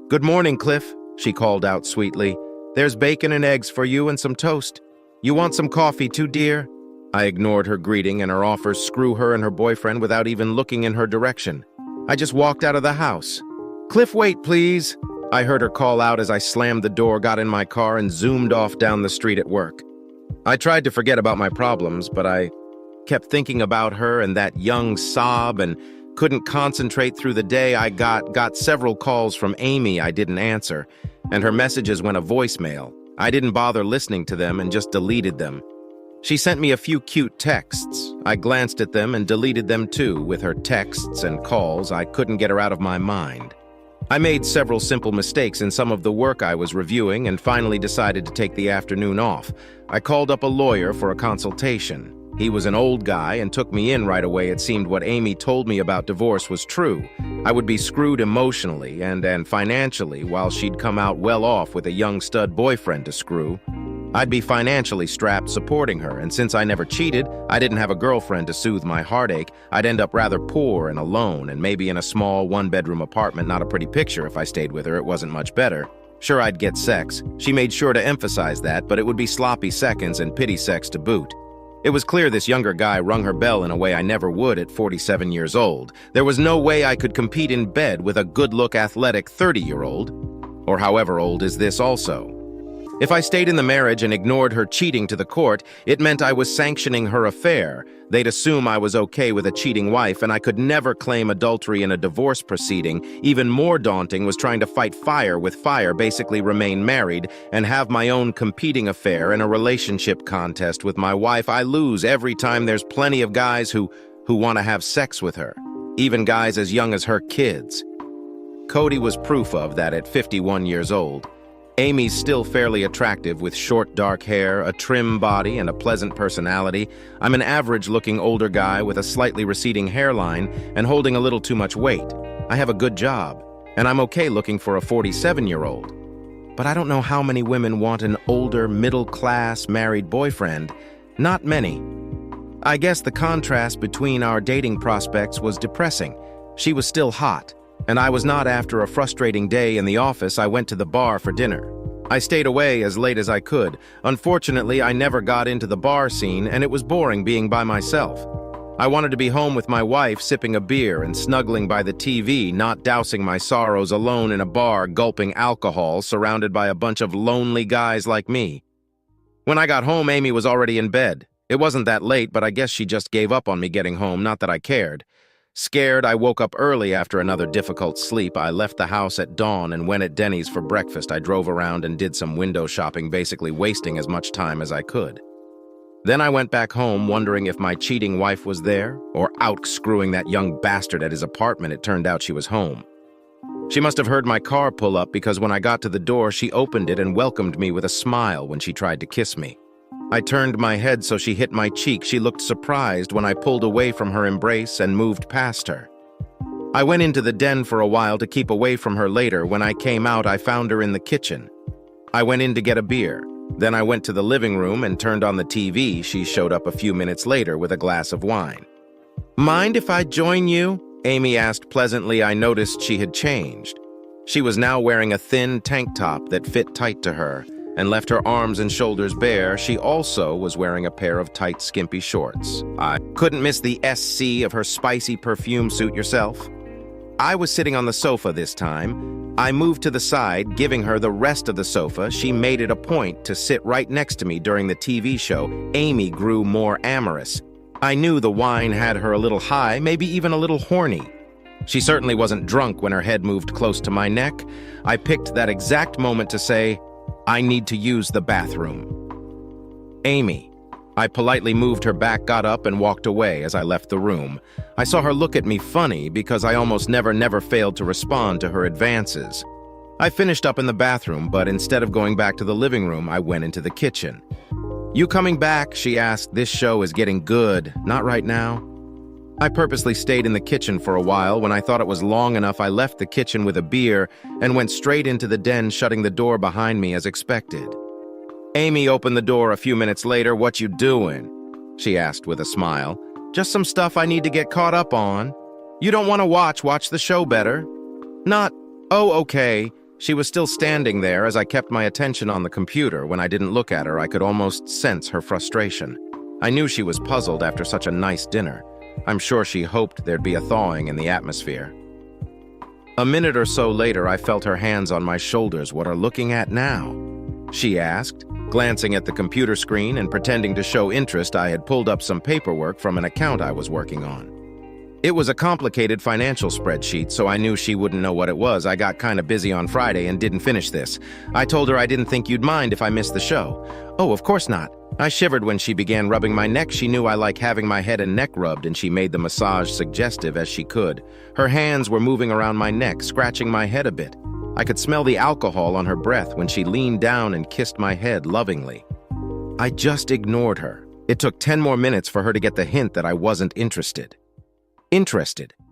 [SPEAKER 1] "Good morning, Cliff," she called out sweetly. "There's bacon and eggs for you and some toast. You want some coffee too, dear?" I ignored her greeting and her offers screw her and her boyfriend without even looking in her direction. I just walked out of the house. "Cliff, wait, please," I heard her call out as I slammed the door, got in my car, and zoomed off down the street at work. I tried to forget about my problems, but I kept thinking about her and that young sob and couldn't concentrate through the day. I got several calls from Amy I didn't answer, and her messages went a voicemail. I didn't bother listening to them and just deleted them. She sent me a few cute texts. I glanced at them and deleted them too. With her texts and calls, I couldn't get her out of my mind. I made several simple mistakes in some of the work I was reviewing and finally decided to take the afternoon off. I called up a lawyer for a consultation. He was an old guy and took me in right away. It seemed what Amy told me about divorce was true. I would be screwed emotionally and financially while she'd come out well off with a young stud boyfriend to screw. I'd be financially strapped supporting her, and since I never cheated, I didn't have a girlfriend to soothe my heartache. I'd end up rather poor and alone, and maybe in a small one-bedroom apartment. Not a pretty picture if I stayed with her. It wasn't much better. Sure, I'd get sex. She made sure to emphasize that, but it would be sloppy seconds and pity sex to boot. It was clear this younger guy rung her bell in a way I never would at 47 years old. There was no way I could compete in bed with a good-look, athletic 30-year-old. Or however old is this also. If I stayed in the marriage and ignored her cheating to the court, it meant I was sanctioning her affair. They'd assume I was okay with a cheating wife, and I could never claim adultery in a divorce proceeding. Even more daunting was trying to fight fire with fire, basically remain married, and have my own competing affair in a relationship contest with my wife. I lose every time. There's plenty of guys who want to have sex with her, even guys as young as her kids. Cody was proof of that at 51 years old. Amy's still fairly attractive with short dark hair, a trim body, and a pleasant personality. I'm an average-looking older guy with a slightly receding hairline and holding a little too much weight. I have a good job, and I'm okay looking for a 47-year-old. But I don't know how many women want an older, middle-class, married boyfriend. Not many. I guess the contrast between our dating prospects was depressing. She was still hot, and I was not. After a frustrating day in the office, I went to the bar for dinner. I stayed away as late as I could. Unfortunately, I never got into the bar scene, and it was boring being by myself. I wanted to be home with my wife, sipping a beer and snuggling by the TV, not dousing my sorrows alone in a bar, gulping alcohol, surrounded by a bunch of lonely guys like me. When I got home, Amy was already in bed. It wasn't that late, but I guess she just gave up on me getting home, not that I cared. Scared, I woke up early after another difficult sleep. I left the house at dawn and went at Denny's for breakfast. I drove around and did some window shopping, basically wasting as much time as I could. Then I went back home, wondering if my cheating wife was there, or out screwing that young bastard at his apartment. It turned out she was home. She must have heard my car pull up because when I got to the door, she opened it and welcomed me with a smile when she tried to kiss me. I turned my head so she hit my cheek. She looked surprised when I pulled away from her embrace and moved past her. I went into the den for a while to keep away from her later. When I came out, I found her in the kitchen. I went in to get a beer. Then I went to the living room and turned on the TV. She showed up a few minutes later with a glass of wine. "Mind if I join you?" Amy asked pleasantly. I noticed she had changed. She was now wearing a thin tank top that fit tight to her and left her arms and shoulders bare. She also was wearing a pair of tight, skimpy shorts. I couldn't miss the SC of her spicy perfume. Suit yourself. I was sitting on the sofa this time. I moved to the side, giving her the rest of the sofa. She made it a point to sit right next to me during the TV show. Amy grew more amorous. I knew the wine had her a little high, maybe even a little horny. She certainly wasn't drunk when her head moved close to my neck. I picked that exact moment to say, "I need to use the bathroom." "Amy." I politely moved her back, got up, and walked away. As I left the room, I saw her look at me funny because I almost never failed to respond to her advances. I finished up in the bathroom, but instead of going back to the living room, I went into the kitchen. "You coming back?" she asked. "This show is getting good. Not right now." I purposely stayed in the kitchen for a while. When I thought it was long enough, I left the kitchen with a beer and went straight into the den, shutting the door behind me as expected. Amy opened the door a few minutes later. "What you doing?" she asked with a smile. "Just some stuff I need to get caught up on." "You don't want to watch the show better." "Not, oh, okay." She was still standing there as I kept my attention on the computer. When I didn't look at her, I could almost sense her frustration. I knew she was puzzled after such a nice dinner. I'm sure she hoped there'd be a thawing in the atmosphere. A minute or so later, I felt her hands on my shoulders. "What are looking at now?" she asked, glancing at the computer screen and pretending to show interest. I had pulled up some paperwork from an account I was working on. It was a complicated financial spreadsheet, so I knew she wouldn't know what it was. "I got kind of busy on Friday and didn't finish this." I told her I didn't think you'd mind if I missed the show. "Oh, of course not." I shivered when she began rubbing my neck. She knew I like having my head and neck rubbed, and she made the massage suggestive as she could. Her hands were moving around my neck, scratching my head a bit. I could smell the alcohol on her breath when she leaned down and kissed my head lovingly. I just ignored her. It took 10 more minutes for her to get the hint that I wasn't interested.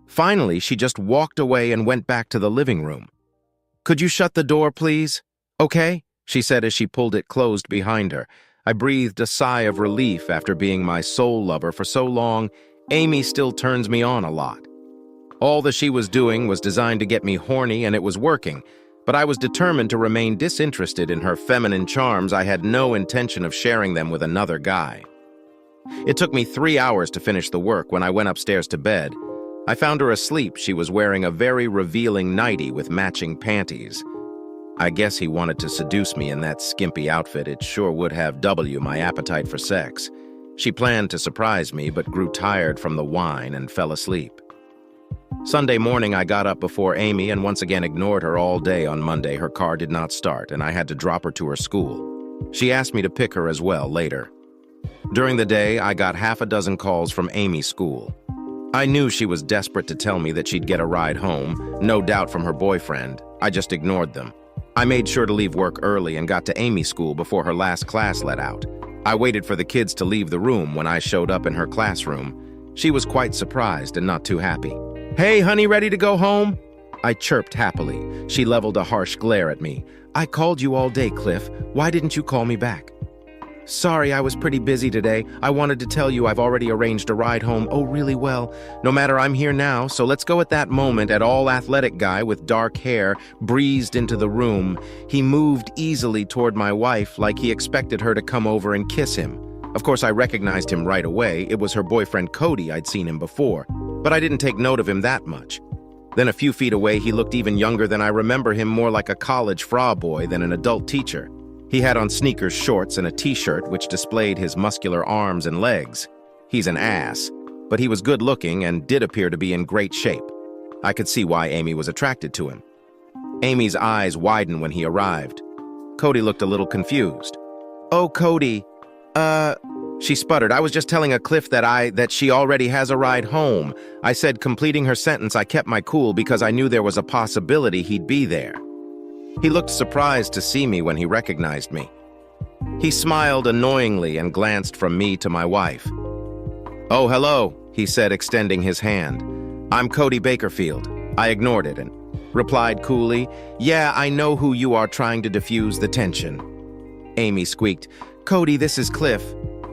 [SPEAKER 1] Finally, she just walked away and went back to the living room. "Could you shut the door, please?" "Okay," she said as she pulled it closed behind her. I breathed a sigh of relief. After being my soul lover for so long, Amy still turns me on a lot. All that she was doing was designed to get me horny, and it was working, but I was determined to remain disinterested in her feminine charms. I had no intention of sharing them with another guy. It took me 3 hours to finish the work. When I went upstairs to bed, I found her asleep. She was wearing a very revealing nightie with matching panties. I guess he wanted to seduce me in that skimpy outfit. It sure would have doubled my appetite for sex. She planned to surprise me, but grew tired from the wine and fell asleep. Sunday morning, I got up before Amy and once again ignored her all day. On Monday, her car did not start, and I had to drop her to her school. She asked me to pick her as well later. During the day, I got half a dozen calls from Amy's school. I knew she was desperate to tell me that she'd get a ride home, no doubt from her boyfriend. I just ignored them. I made sure to leave work early and got to Amy's school before her last class let out. I waited for the kids to leave the room. When I showed up in her classroom, she was quite surprised and not too happy. "Hey, honey, ready to go home?" I chirped happily. She leveled a harsh glare at me. "I called you all day, Cliff. Why didn't you call me back?" "Sorry, I was pretty busy today. I wanted to tell you I've already arranged a ride home." "Oh, really? Well, no matter, I'm here now, so let's go." At that moment, an all-athletic guy with dark hair breezed into the room. He moved easily toward my wife like he expected her to come over and kiss him. Of course, I recognized him right away. It was her boyfriend, Cody. I'd seen him before, but I didn't take note of him that much. Then a few feet away, he looked even younger than I remember him, more like a college frat boy than an adult teacher. He had on sneakers, shorts, and a t-shirt which displayed his muscular arms and legs. He's an ass, but he was good-looking and did appear to be in great shape. I could see why Amy was attracted to him. Amy's eyes widened when he arrived. Cody looked a little confused. "Oh, Cody, She sputtered. I was just telling Cliff that she already has a ride home. I said, completing her sentence, I kept my cool because I knew there was a possibility he'd be there. He looked surprised to see me when he recognized me. He smiled annoyingly and glanced from me to my wife. "Oh, hello," he said, extending his hand. "I'm Cody Bakerfield." I ignored it and replied coolly, "Yeah, I know who you are, trying to diffuse the tension." Amy squeaked, "Cody, this is Cliff.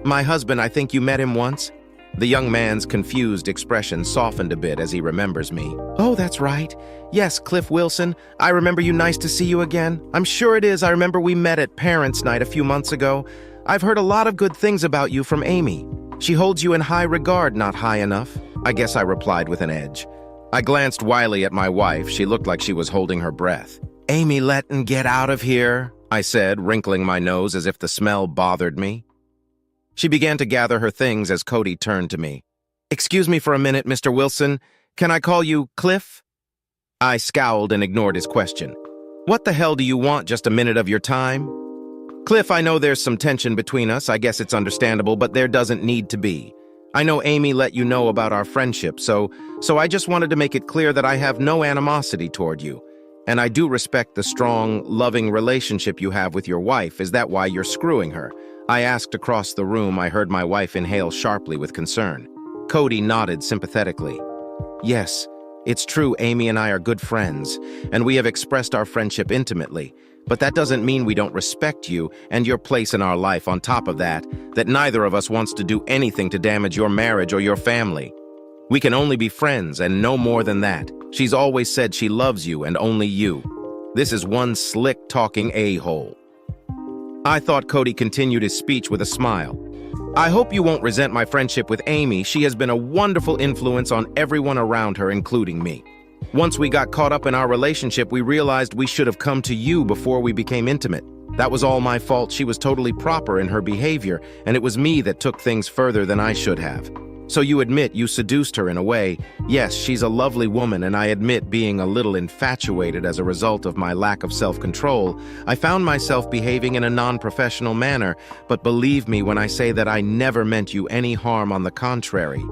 [SPEAKER 1] My husband, I think you met him once?" The young man's confused expression softened a bit as he remembers me. "Oh, that's right. Yes, Cliff Wilson. I remember you. Nice to see you again." "I'm sure it is. I remember we met at Parents' Night a few months ago. I've heard a lot of good things about you from Amy. She holds you in high regard, not high enough." I guess I replied with an edge. I glanced wildly at my wife. She looked like she was holding her breath. "Amy, let'n get out of here," I said, wrinkling my nose as if the smell bothered me. She began to gather her things as Cody turned to me. "Excuse me for a minute, Mr. Wilson. Can I call you Cliff?" I scowled and ignored his question. "What the hell do you want? Just a minute of your time?" "Cliff, I know there's some tension between us. I guess it's understandable, but there doesn't need to be. I know Amy let you know about our friendship, so I just wanted to make it clear that I have no animosity toward you. And I do respect the strong, loving relationship you have with your wife. Is that why you're screwing her?" I asked across the room. I heard my wife inhale sharply with concern. Cody nodded sympathetically. "Yes, it's true. Amy and I are good friends, and we have expressed our friendship intimately. But that doesn't mean we don't respect you and your place in our life. On top of that neither of us wants to do anything to damage your marriage or your family. We can only be friends and no more than that. She's always said she loves you and only you. This is one slick-talking a-hole." I thought Cody continued his speech with a smile. "I hope you won't resent my friendship with Amy. She has been a wonderful influence on everyone around her, including me. Once we got caught up in our relationship, we realized we should have come to you before we became intimate. That was all my fault. She was totally proper in her behavior, and it was me that took things further than I should have. So you admit you seduced her in a way. Yes, she's a lovely woman, and I admit being a little infatuated as a result of my lack of self-control. I found myself behaving in a non-professional manner, but believe me when I say that I never meant you any harm. On the contrary.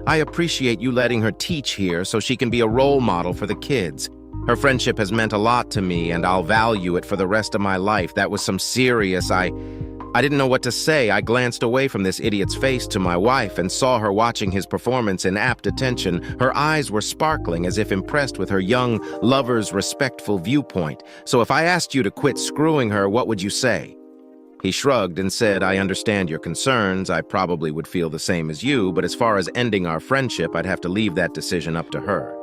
[SPEAKER 1] I appreciate you letting her teach here so she can be a role model for the kids. Her friendship has meant a lot to me, and I'll value it for the rest of my life. That was some serious. I didn't know what to say. I glanced away from this idiot's face to my wife and saw her watching his performance in apt attention. Her eyes were sparkling as if impressed with her young lover's respectful viewpoint. "So if I asked you to quit screwing her, what would you say?" He shrugged and said, "I understand your concerns. I probably would feel the same as you, but as far as ending our friendship, I'd have to leave that decision up to her.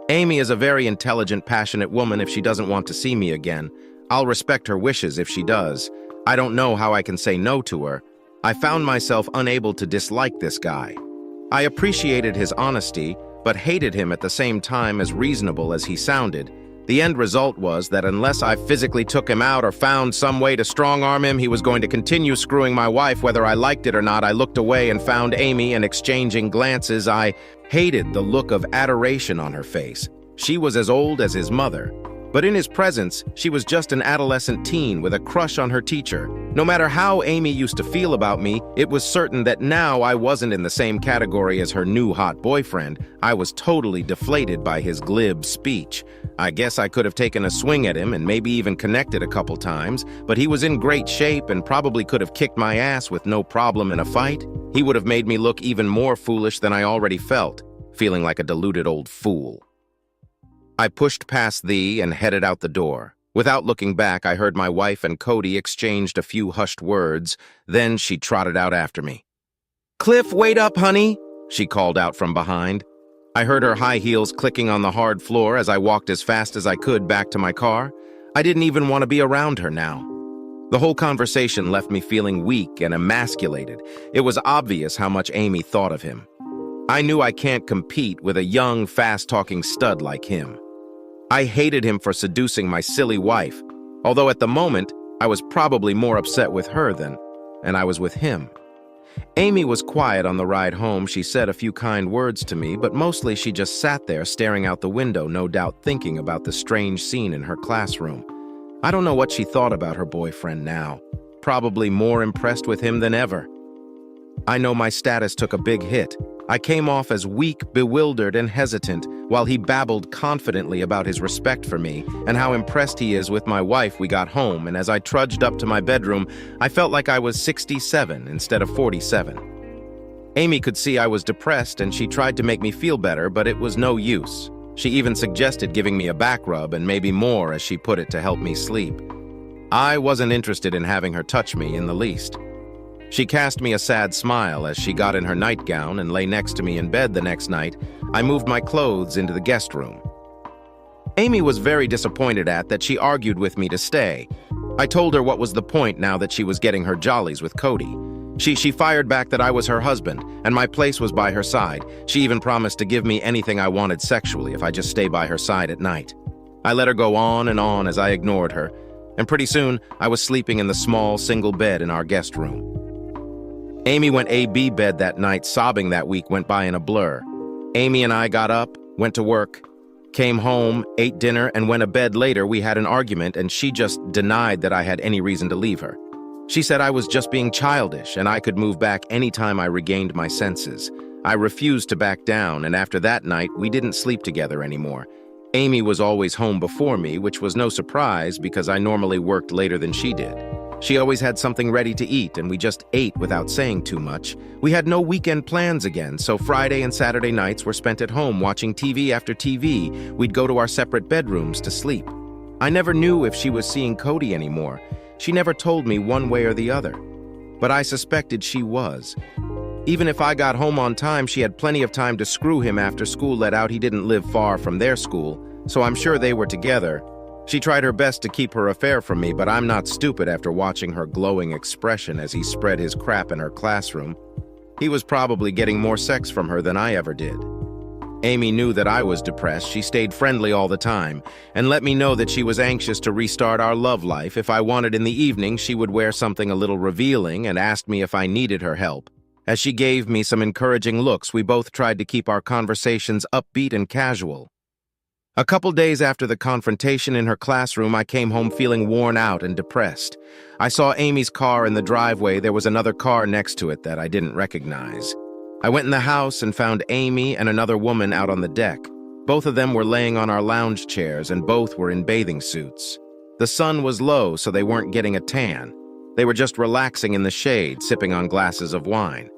[SPEAKER 1] Amy is a very intelligent, passionate woman. If she doesn't want to see me again, I'll respect her wishes if she does. I don't know how I can say no to her. I found myself unable to dislike this guy. I appreciated his honesty, but hated him at the same time. As reasonable as he sounded, the end result was that unless I physically took him out or found some way to strong-arm him, he was going to continue screwing my wife whether I liked it or not. I looked away and found Amy, and exchanging glances, I hated the look of adoration on her face. She was as old as his mother, but in his presence, she was just an adolescent teen with a crush on her teacher. No matter how Amy used to feel about me, it was certain that now I wasn't in the same category as her new hot boyfriend. I was totally deflated by his glib speech. I guess I could have taken a swing at him and maybe even connected a couple times, but he was in great shape and probably could have kicked my ass with no problem in a fight. He would have made me look even more foolish than I already felt, feeling like a deluded old fool. I pushed past thee and headed out the door. Without looking back, I heard my wife and Cody exchanged a few hushed words. Then she trotted out after me. "Cliff, wait up, honey," she called out from behind. I heard her high heels clicking on the hard floor as I walked as fast as I could back to my car. I didn't even want to be around her now. The whole conversation left me feeling weak and emasculated. It was obvious how much Amy thought of him. I knew I can't compete with a young, fast-talking stud like him. I hated him for seducing my silly wife, although at the moment, I was probably more upset with her than I was with him. Amy was quiet on the ride home. She said a few kind words to me, but mostly she just sat there staring out the window, no doubt thinking about the strange scene in her classroom. I don't know what she thought about her boyfriend now. Probably more impressed with him than ever. I know my status took a big hit. I came off as weak, bewildered, and hesitant, while he babbled confidently about his respect for me and how impressed he is with my wife. We got home, and as I trudged up to my bedroom, I felt like I was 67 instead of 47. Amy could see I was depressed, and she tried to make me feel better, but it was no use. She even suggested giving me a back rub and maybe more, as she put it, to help me sleep. I wasn't interested in having her touch me in the least. She cast me a sad smile as she got in her nightgown and lay next to me in bed the next night. I moved my clothes into the guest room. Amy was very disappointed at that she argued with me to stay. I told her what was the point now that she was getting her jollies with Cody. She fired back that I was her husband, and my place was by her side. She even promised to give me anything I wanted sexually if I just stay by her side at night. I let her go on and on as I ignored her, and pretty soon I was sleeping in the small single bed in our guest room. Amy went AB bed that night. Sobbing that week went by in a blur. Amy and I got up, went to work, came home, ate dinner, and went to bed later. We had an argument, and she just denied that I had any reason to leave her. She said I was just being childish and I could move back anytime I regained my senses. I refused to back down, and after that night, we didn't sleep together anymore. Amy was always home before me, which was no surprise because I normally worked later than she did. She always had something ready to eat, and we just ate without saying too much. We had no weekend plans again, so Friday and Saturday nights were spent at home watching TV after TV. We'd go to our separate bedrooms to sleep. I never knew if she was seeing Cody anymore. She never told me one way or the other, but I suspected she was. Even if I got home on time, she had plenty of time to screw him after school let out. He didn't live far from their school, so I'm sure they were together. She tried her best to keep her affair from me, but I'm not stupid after watching her glowing expression as he spread his crap in her classroom. He was probably getting more sex from her than I ever did. Amy knew that I was depressed. She stayed friendly all the time and let me know that she was anxious to restart our love life. If I wanted in the evening, she would wear something a little revealing and asked me if I needed her help. As she gave me some encouraging looks, we both tried to keep our conversations upbeat and casual. A couple days after the confrontation in her classroom, I came home feeling worn out and depressed. I saw Amy's car in the driveway. There was another car next to it that I didn't recognize. I went in the house and found Amy and another woman out on the deck. Both of them were laying on our lounge chairs, and both were in bathing suits. The sun was low, so they weren't getting a tan. They were just relaxing in the shade, sipping on glasses of wine.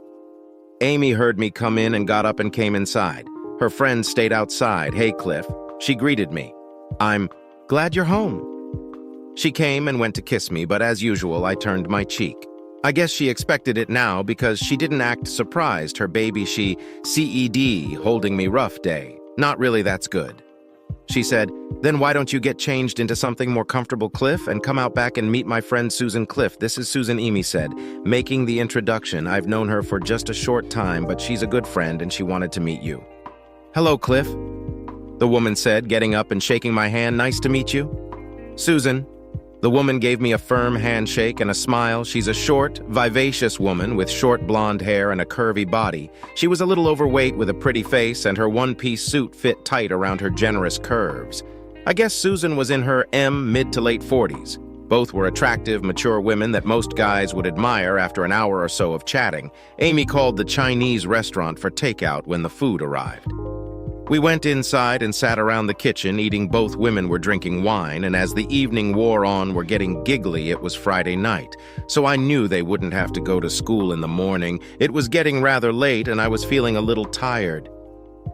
[SPEAKER 1] Amy heard me come in and got up and came inside. Her friend stayed outside. "Hey, Cliff." She greeted me. "I'm glad you're home." She came and went to kiss me, but as usual, I turned my cheek. I guess she expected it now because she didn't act surprised. Her baby, she CED, holding me rough day. Not really, that's good. She said, "Then why don't you get changed into something more comfortable, Cliff, and come out back and meet my friend Susan." "Cliff, this is Susan," Amy said, making the introduction. "I've known her for just a short time, but she's a good friend and she wanted to meet you." "Hello, Cliff," the woman said, getting up and shaking my hand. "Nice to meet you." "Susan." The woman gave me a firm handshake and a smile. She's a short, vivacious woman with short blonde hair and a curvy body. She was a little overweight with a pretty face, and her one-piece suit fit tight around her generous curves. I guess Susan was in her mid to late 40s. Both were attractive, mature women that most guys would admire after an hour or so of chatting. Amy called the Chinese restaurant for takeout when the food arrived. We went inside and sat around the kitchen eating. Both women were drinking wine, and as the evening wore on, were getting giggly. It was Friday night, so I knew they wouldn't have to go to school in the morning. It was getting rather late, and I was feeling a little tired.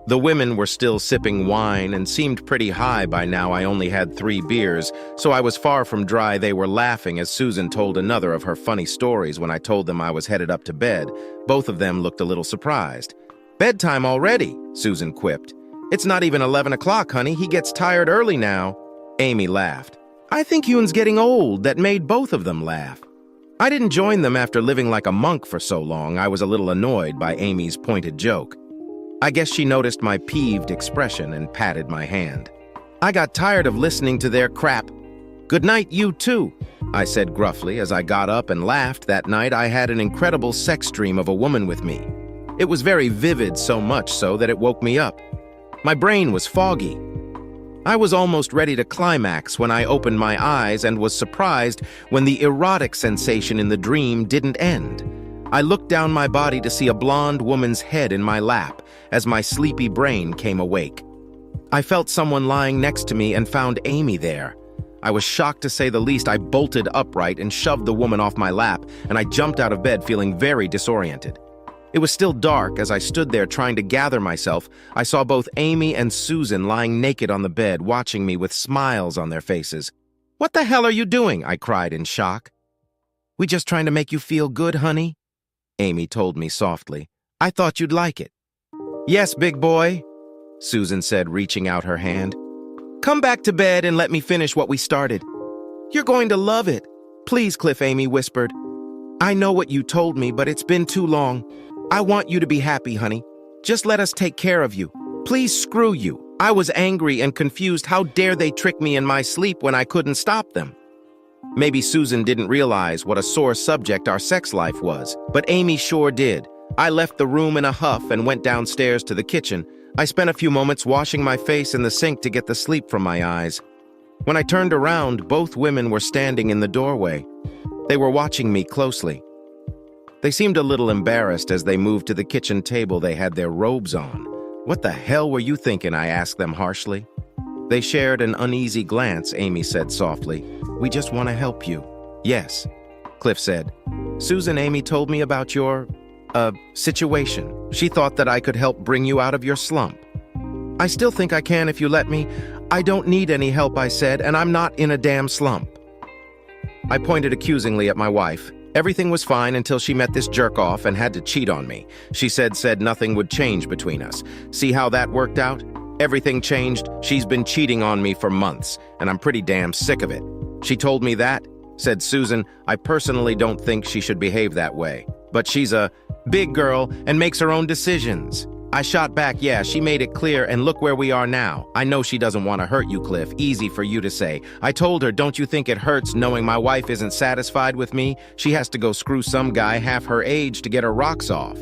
[SPEAKER 1] The women were still sipping wine and seemed pretty high by now. I only had 3 beers, so I was far from dry. They were laughing as Susan told another of her funny stories when I told them I was headed up to bed. Both of them looked a little surprised. "Bedtime already," Susan quipped. "It's not even 11 o'clock, honey. He gets tired early now." Amy laughed. I think Yoon's getting old. That made both of them laugh. I didn't join them after living like a monk for so long. I was a little annoyed by Amy's pointed joke. I guess she noticed my peeved expression and patted my hand. I got tired of listening to their crap. "Good night, you too," I said gruffly as I got up and laughed. That night I had an incredible sex dream of a woman with me. It was very vivid, so much so that it woke me up. My brain was foggy. I was almost ready to climax when I opened my eyes and was surprised when the erotic sensation in the dream didn't end. I looked down my body to see a blonde woman's head in my lap as my sleepy brain came awake. I felt someone lying next to me and found Amy there. I was shocked to say the least. I bolted upright and shoved the woman off my lap, and I jumped out of bed feeling very disoriented. It was still dark. As I stood there trying to gather myself, I saw both Amy and Susan lying naked on the bed, watching me with smiles on their faces. "What the hell are you doing?" I cried in shock. "We just trying to make you feel good, honey," Amy told me softly. "I thought you'd like it." "Yes, big boy," Susan said, reaching out her hand. "Come back to bed and let me finish what we started. You're going to love it." "Please, Cliff," Amy whispered. "I know what you told me, but it's been too long. I want you to be happy, honey. Just let us take care of you. Please, screw you." I was angry and confused. How dare they trick me in my sleep when I couldn't stop them? Maybe Susan didn't realize what a sore subject our sex life was, but Amy sure did. I left the room in a huff and went downstairs to the kitchen. I spent a few moments washing my face in the sink to get the sleep from my eyes. When I turned around, both women were standing in the doorway. They were watching me closely. They seemed a little embarrassed as they moved to the kitchen table. They had their robes on. "What the hell were you thinking?" I asked them harshly. They shared an uneasy glance. Amy said softly, "We just want to help you." "Yes," Cliff said. "Susan, Amy told me about your, situation. She thought that I could help bring you out of your slump." "I still think I can if you let me. I don't need any help," I said, "and I'm not in a damn slump." I pointed accusingly at my wife. Everything was fine until she met this jerk-off and had to cheat on me. She said nothing would change between us. See how that worked out? Everything changed. She's been cheating on me for months, and I'm pretty damn sick of it. "She told me that," said Susan. "I personally don't think she should behave that way. But she's a big girl and makes her own decisions." I shot back, "Yeah, she made it clear, and look where we are now. I know she doesn't want to hurt you, Cliff. Easy for you to say." I told her, "Don't you think it hurts knowing my wife isn't satisfied with me? She has to go screw some guy half her age to get her rocks off.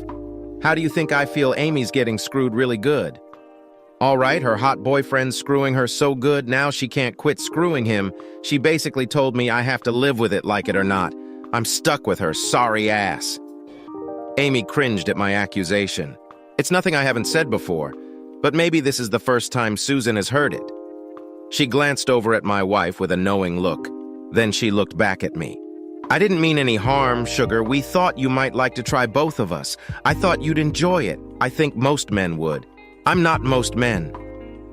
[SPEAKER 1] How do you think I feel? Amy's getting screwed really good. All right, her hot boyfriend's screwing her so good now she can't quit screwing him. She basically told me I have to live with it, like it or not. I'm stuck with her sorry ass." Amy cringed at my accusation. It's nothing I haven't said before, but maybe this is the first time Susan has heard it. She glanced over at my wife with a knowing look. Then she looked back at me. "I didn't mean any harm, sugar. We thought you might like to try both of us. I thought you'd enjoy it. I think most men would." "I'm not most men."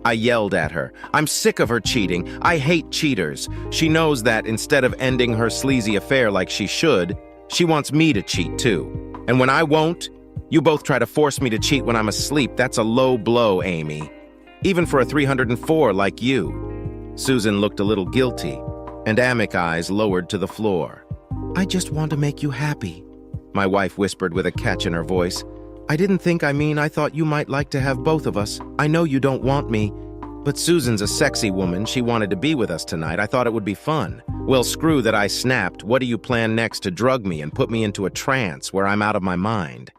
[SPEAKER 1] I yelled at her. "I'm sick of her cheating. I hate cheaters. She knows that instead of ending her sleazy affair like she should, she wants me to cheat too. And when I won't, you both try to force me to cheat when I'm asleep. That's a low blow, Amy. Even for a 304 like you." Susan looked a little guilty, and Amic eyes lowered to the floor. "I just want to make you happy," my wife whispered with a catch in her voice. "I didn't think I thought you might like to have both of us. I know you don't want me, but Susan's a sexy woman. She wanted to be with us tonight. I thought it would be fun." "Well, screw that," I snapped. "What do you plan next, to drug me and put me into a trance where I'm out of my mind?"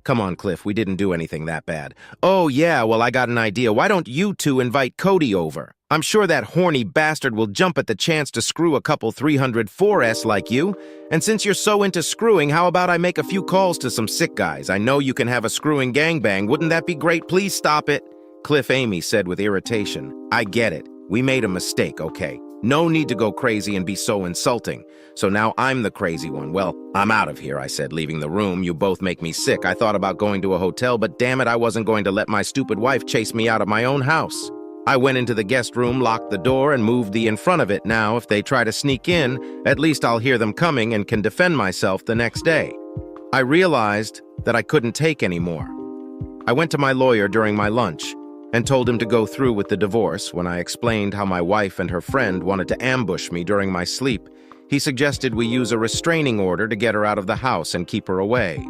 [SPEAKER 1] "Come on, Cliff, we didn't do anything that bad." "Oh, yeah, well, I got an idea. Why don't you two invite Cody over? I'm sure that horny bastard will jump at the chance to screw a couple 304s like you. And since you're so into screwing, how about I make a few calls to some sick guys? I know you can have a screwing gangbang. Wouldn't that be great? Please stop it." Cliff, Amy said with irritation. "I get it. We made a mistake, okay? No need to go crazy and be so insulting. So now I'm the crazy one. Well, I'm out of here," I said, leaving the room. "You both make me sick. I thought about going to a hotel, but damn it, I wasn't going to let my stupid wife chase me out of my own house." I went into the guest room, locked the door, and moved the in front of it. Now, if they try to sneak in, at least I'll hear them coming and can defend myself the next day. I realized that I couldn't take any more. I went to my lawyer during my lunch and told him to go through with the divorce. When I explained how my wife and her friend wanted to ambush me during my sleep, he suggested we use a restraining order to get her out of the house and keep her away.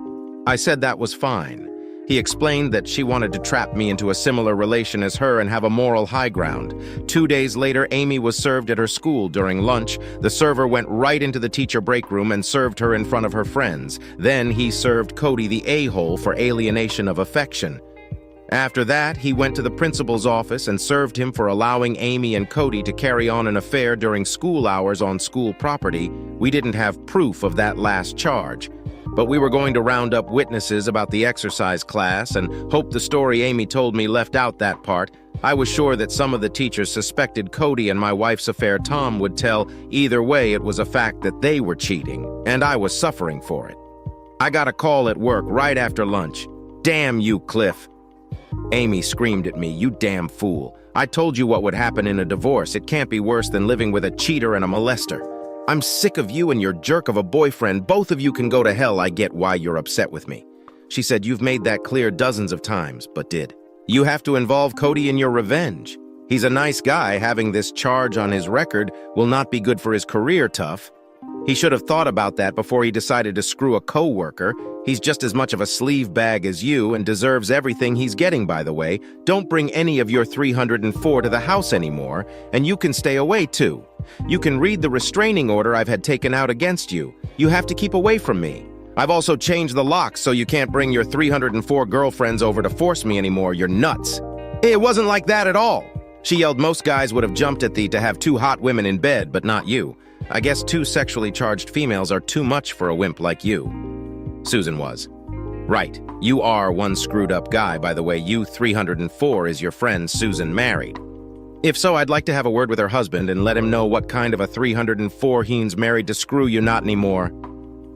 [SPEAKER 1] I said that was fine. He explained that she wanted to trap me into a similar relation as her and have a moral high ground. 2 days later, Amy was served at her school during lunch. The server went right into the teacher break room and served her in front of her friends. Then he served Cody the a-hole for alienation of affection. After that, he went to the principal's office and served him for allowing Amy and Cody to carry on an affair during school hours on school property. We didn't have proof of that last charge. but we were going to round up witnesses about the exercise class and hope the story Amy told me left out that part. I was sure that some of the teachers suspected Cody and my wife's affair Tom would tell. Either way, it was a fact that they were cheating, and I was suffering for it. I got a call at work right after lunch. "Damn you, Cliff." Amy screamed at me, "You damn fool. I told you what would happen in a divorce. It can't be worse than living with a cheater and a molester. I'm sick of you and your jerk of a boyfriend. Both of you can go to hell. I get why you're upset with me." She said, "You've made that clear dozens of times," but did. "You have to involve Cody in your revenge. He's a nice guy. Having this charge on his record will not be good for his career, tough. He should have thought about that before he decided to screw a co-worker. He's just as much of a sleeve bag as you and deserves everything he's getting, by the way. Don't bring any of your 304 to the house anymore, and you can stay away too. You can read the restraining order I've had taken out against you. You have to keep away from me. I've also changed the locks so you can't bring your 304 girlfriends over to force me anymore. You're nuts." "It wasn't like that at all." She yelled, "Most guys would have jumped at thee to have two hot women in bed, but not you. I guess two sexually charged females are too much for a wimp like you." Susan was. "Right, you are one screwed up guy, by the way. You 304 is your friend Susan married. If so, I'd like to have a word with her husband and let him know what kind of a 304 he's married to screw you not anymore."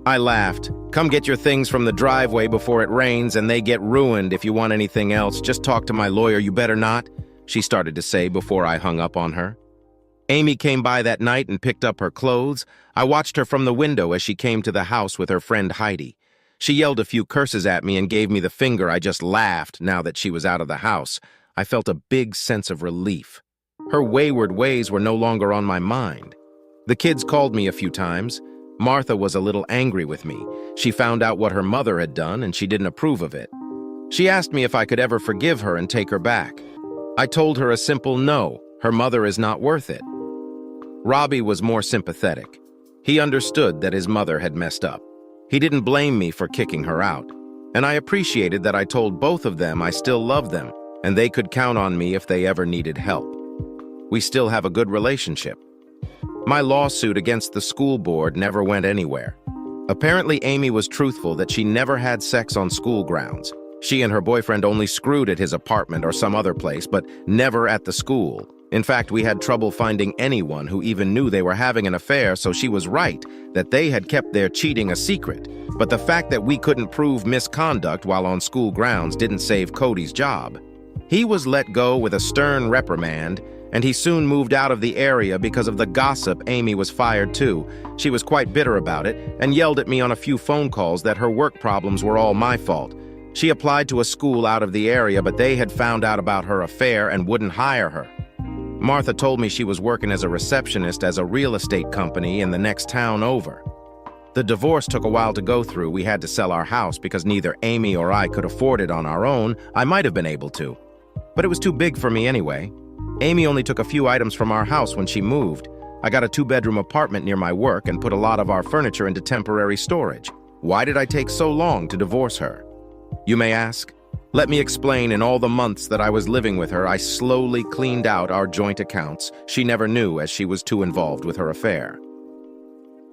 [SPEAKER 1] I laughed. "Come get your things from the driveway before it rains and they get ruined. If you want anything else, just talk to my lawyer. You better not," she started to say before I hung up on her. Amy came by that night and picked up her clothes. I watched her from the window as she came to the house with her friend Heidi. She yelled a few curses at me and gave me the finger. I just laughed now that she was out of the house. I felt a big sense of relief. Her wayward ways were no longer on my mind. The kids called me a few times. Martha was a little angry with me. She found out what her mother had done and she didn't approve of it. She asked me if I could ever forgive her and take her back. I told her a simple no. Her mother is not worth it. Robbie was more sympathetic. He understood that his mother had messed up. He didn't blame me for kicking her out, and I appreciated that I told both of them I still loved them, and they could count on me if they ever needed help. We still have a good relationship. My lawsuit against the school board never went anywhere. Apparently, Amy was truthful that she never had sex on school grounds. She and her boyfriend only screwed at his apartment or some other place, but never at the school. In fact, we had trouble finding anyone who even knew they were having an affair, so she was right that they had kept their cheating a secret. But the fact that we couldn't prove misconduct while on school grounds didn't save Cody's job. He was let go with a stern reprimand, and he soon moved out of the area because of the gossip. Amy was fired too. She was quite bitter about it and yelled at me on a few phone calls that her work problems were all my fault. She applied to a school out of the area, but they had found out about her affair and wouldn't hire her. Martha told me she was working as a receptionist as a real estate company in the next town over. The divorce took a while to go through. We had to sell our house because neither Amy or I could afford it on our own. I might have been able to, but it was too big for me anyway. Amy only took a few items from our house when she moved. I got a 2-bedroom apartment near my work and put a lot of our furniture into temporary storage. Why did I take so long to divorce her? You may ask. Let me explain. In all the months that I was living with her, I slowly cleaned out our joint accounts. She never knew as she was too involved with her affair.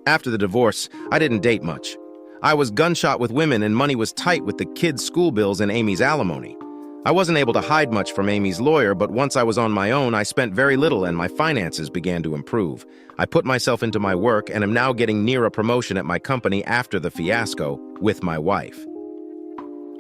[SPEAKER 1] After the divorce, I didn't date much. I was gunshot with women and money was tight with the kids' school bills and Amy's alimony. I wasn't able to hide much from Amy's lawyer, but once I was on my own, I spent very little and my finances began to improve. I put myself into my work and am now getting near a promotion at my company after the fiasco with my wife.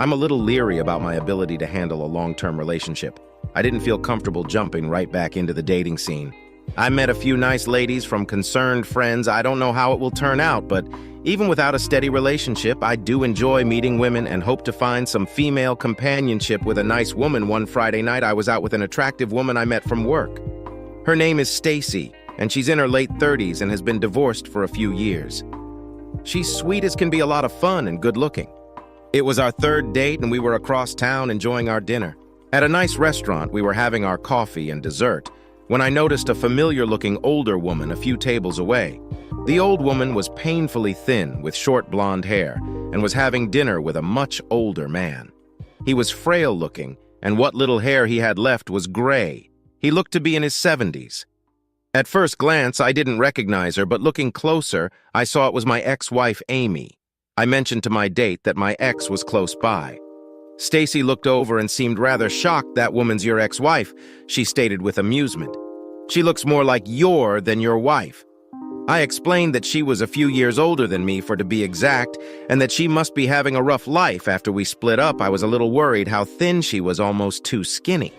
[SPEAKER 1] I'm a little leery about my ability to handle a long-term relationship. I didn't feel comfortable jumping right back into the dating scene. I met a few nice ladies from concerned friends. I don't know how it will turn out, but even without a steady relationship, I do enjoy meeting women and hope to find some female companionship with a nice woman. One Friday night, I was out with an attractive woman I met from work. Her name is Stacy, and she's in her late 30s and has been divorced for a few years. She's sweet as can be, a lot of fun and good-looking. It was our third date, and we were across town enjoying our dinner. At a nice restaurant, we were having our coffee and dessert when I noticed a familiar-looking older woman a few tables away. The old woman was painfully thin with short blonde hair and was having dinner with a much older man. He was frail-looking, and what little hair he had left was gray. He looked to be in his 70s. At first glance, I didn't recognize her, but looking closer, I saw it was my ex-wife, Amy. I mentioned to my date that my ex was close by. Stacy looked over and seemed rather shocked. "That woman's your ex-wife," she stated with amusement. "She looks more like your than your wife." I explained that she was a few years older than me, to be exact, and that she must be having a rough life. After we split up, I was a little worried how thin she was, almost too skinny.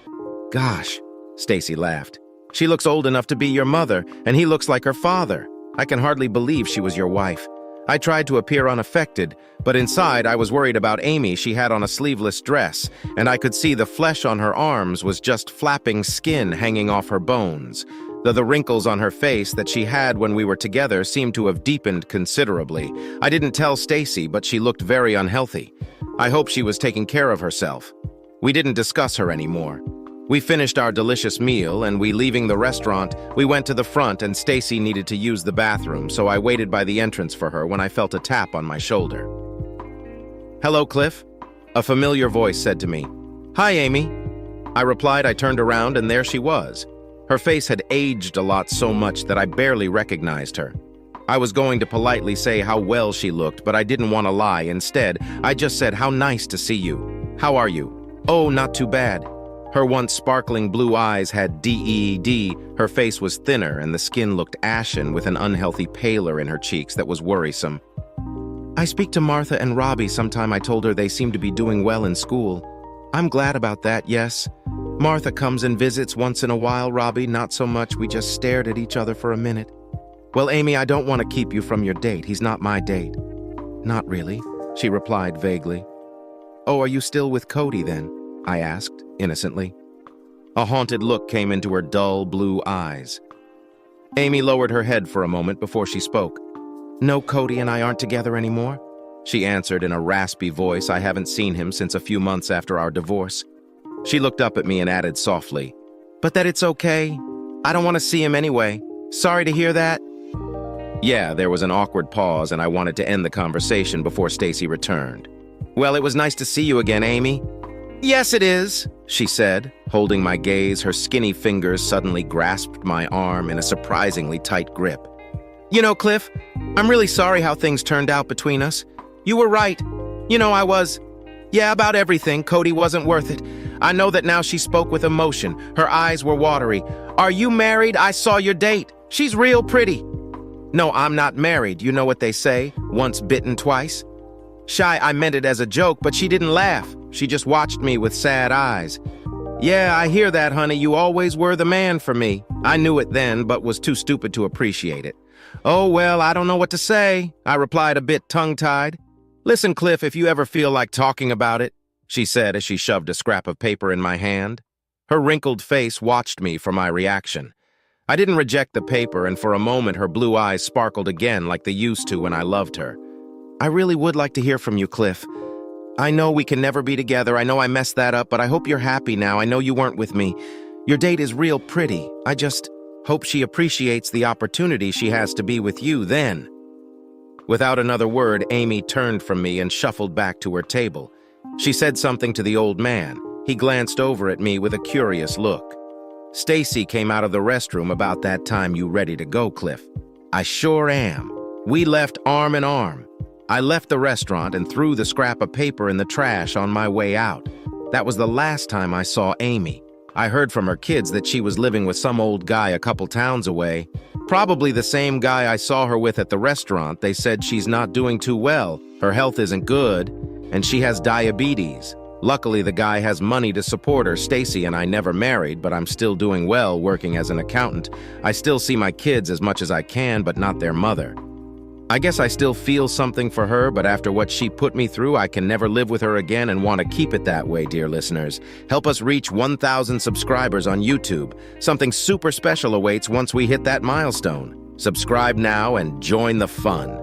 [SPEAKER 1] "Gosh," Stacy laughed. "She looks old enough to be your mother, and he looks like her father. I can hardly believe she was your wife." I tried to appear unaffected, but inside I was worried about Amy. She had on a sleeveless dress, and I could see the flesh on her arms was just flapping skin hanging off her bones. The wrinkles on her face that she had when we were together seemed to have deepened considerably. I didn't tell Stacy, but she looked very unhealthy. I hope she was taking care of herself. We didn't discuss her anymore. We finished our delicious meal, and leaving the restaurant, we went to the front, and Stacy needed to use the bathroom, so I waited by the entrance for her when I felt a tap on my shoulder. "Hello, Cliff," a familiar voice said to me. "Hi, Amy." I replied. I turned around, and there she was. Her face had aged a lot, so much that I barely recognized her. I was going to politely say how well she looked, but I didn't want to lie. Instead, I just said, "How nice to see you. How are you?" "Oh, not too bad." Her once sparkling blue eyes had DED, her face was thinner, and the skin looked ashen with an unhealthy pallor in her cheeks that was worrisome. "I speak to Martha and Robbie sometime. I told her they seem to be doing well in school." "I'm glad about that, yes. Martha comes and visits once in a while, Robbie not so much. We just stared at each other for a minute." "Well, Amy, I don't want to keep you from your date. He's not my date." "Not really," she replied vaguely. "Oh, are you still with Cody then?" I asked, innocently. A haunted look came into her dull blue eyes. Amy lowered her head for a moment before she spoke. "No, Cody and I aren't together anymore," she answered in a raspy voice. "I haven't seen him since a few months after our divorce." She looked up at me and added softly, "But that it's okay. I don't want to see him anyway. Sorry to hear that." Yeah, there was an awkward pause, and I wanted to end the conversation before Stacy returned. "Well, it was nice to see you again, Amy." "Yes, it is," she said, holding my gaze. Her skinny fingers suddenly grasped my arm in a surprisingly tight grip. "You know, Cliff, I'm really sorry how things turned out between us. You were right. I was. Yeah, about everything. Cody wasn't worth it. I know that now." She spoke with emotion. Her eyes were watery. "Are you married? I saw your date. She's real pretty." "No, I'm not married. You know what they say, once bitten, twice." "Shy, I meant it as a joke, but she didn't laugh. She just watched me with sad eyes." "Yeah, I hear that, honey. You always were the man for me." I knew it then, but was too stupid to appreciate it. "Oh, well, I don't know what to say," I replied, a bit tongue-tied. "Listen, Cliff, if you ever feel like talking about it," she said as she shoved a scrap of paper in my hand. Her wrinkled face watched me for my reaction. I didn't reject the paper, and for a moment her blue eyes sparkled again like they used to when I loved her. "I really would like to hear from you, Cliff. I know we can never be together. I know I messed that up, but I hope you're happy now. I know you weren't with me. Your date is real pretty. I just hope she appreciates the opportunity she has to be with you then." Without another word, Amy turned from me and shuffled back to her table. She said something to the old man. He glanced over at me with a curious look. "Stacy came out of the restroom about that time. You ready to go, Cliff?" "I sure am." We left arm in arm. I left the restaurant and threw the scrap of paper in the trash on my way out. That was the last time I saw Amy. I heard from her kids that she was living with some old guy a couple towns away. Probably the same guy I saw her with at the restaurant. They said she's not doing too well, her health isn't good, and she has diabetes. Luckily, the guy has money to support her. Stacy and I never married, but I'm still doing well working as an accountant. I still see my kids as much as I can, but not their mother. I guess I still feel something for her, but after what she put me through, I can never live with her again and want to keep it that way, dear listeners. Help us reach 1,000 subscribers on YouTube. Something super special awaits once we hit that milestone. Subscribe now and join the fun.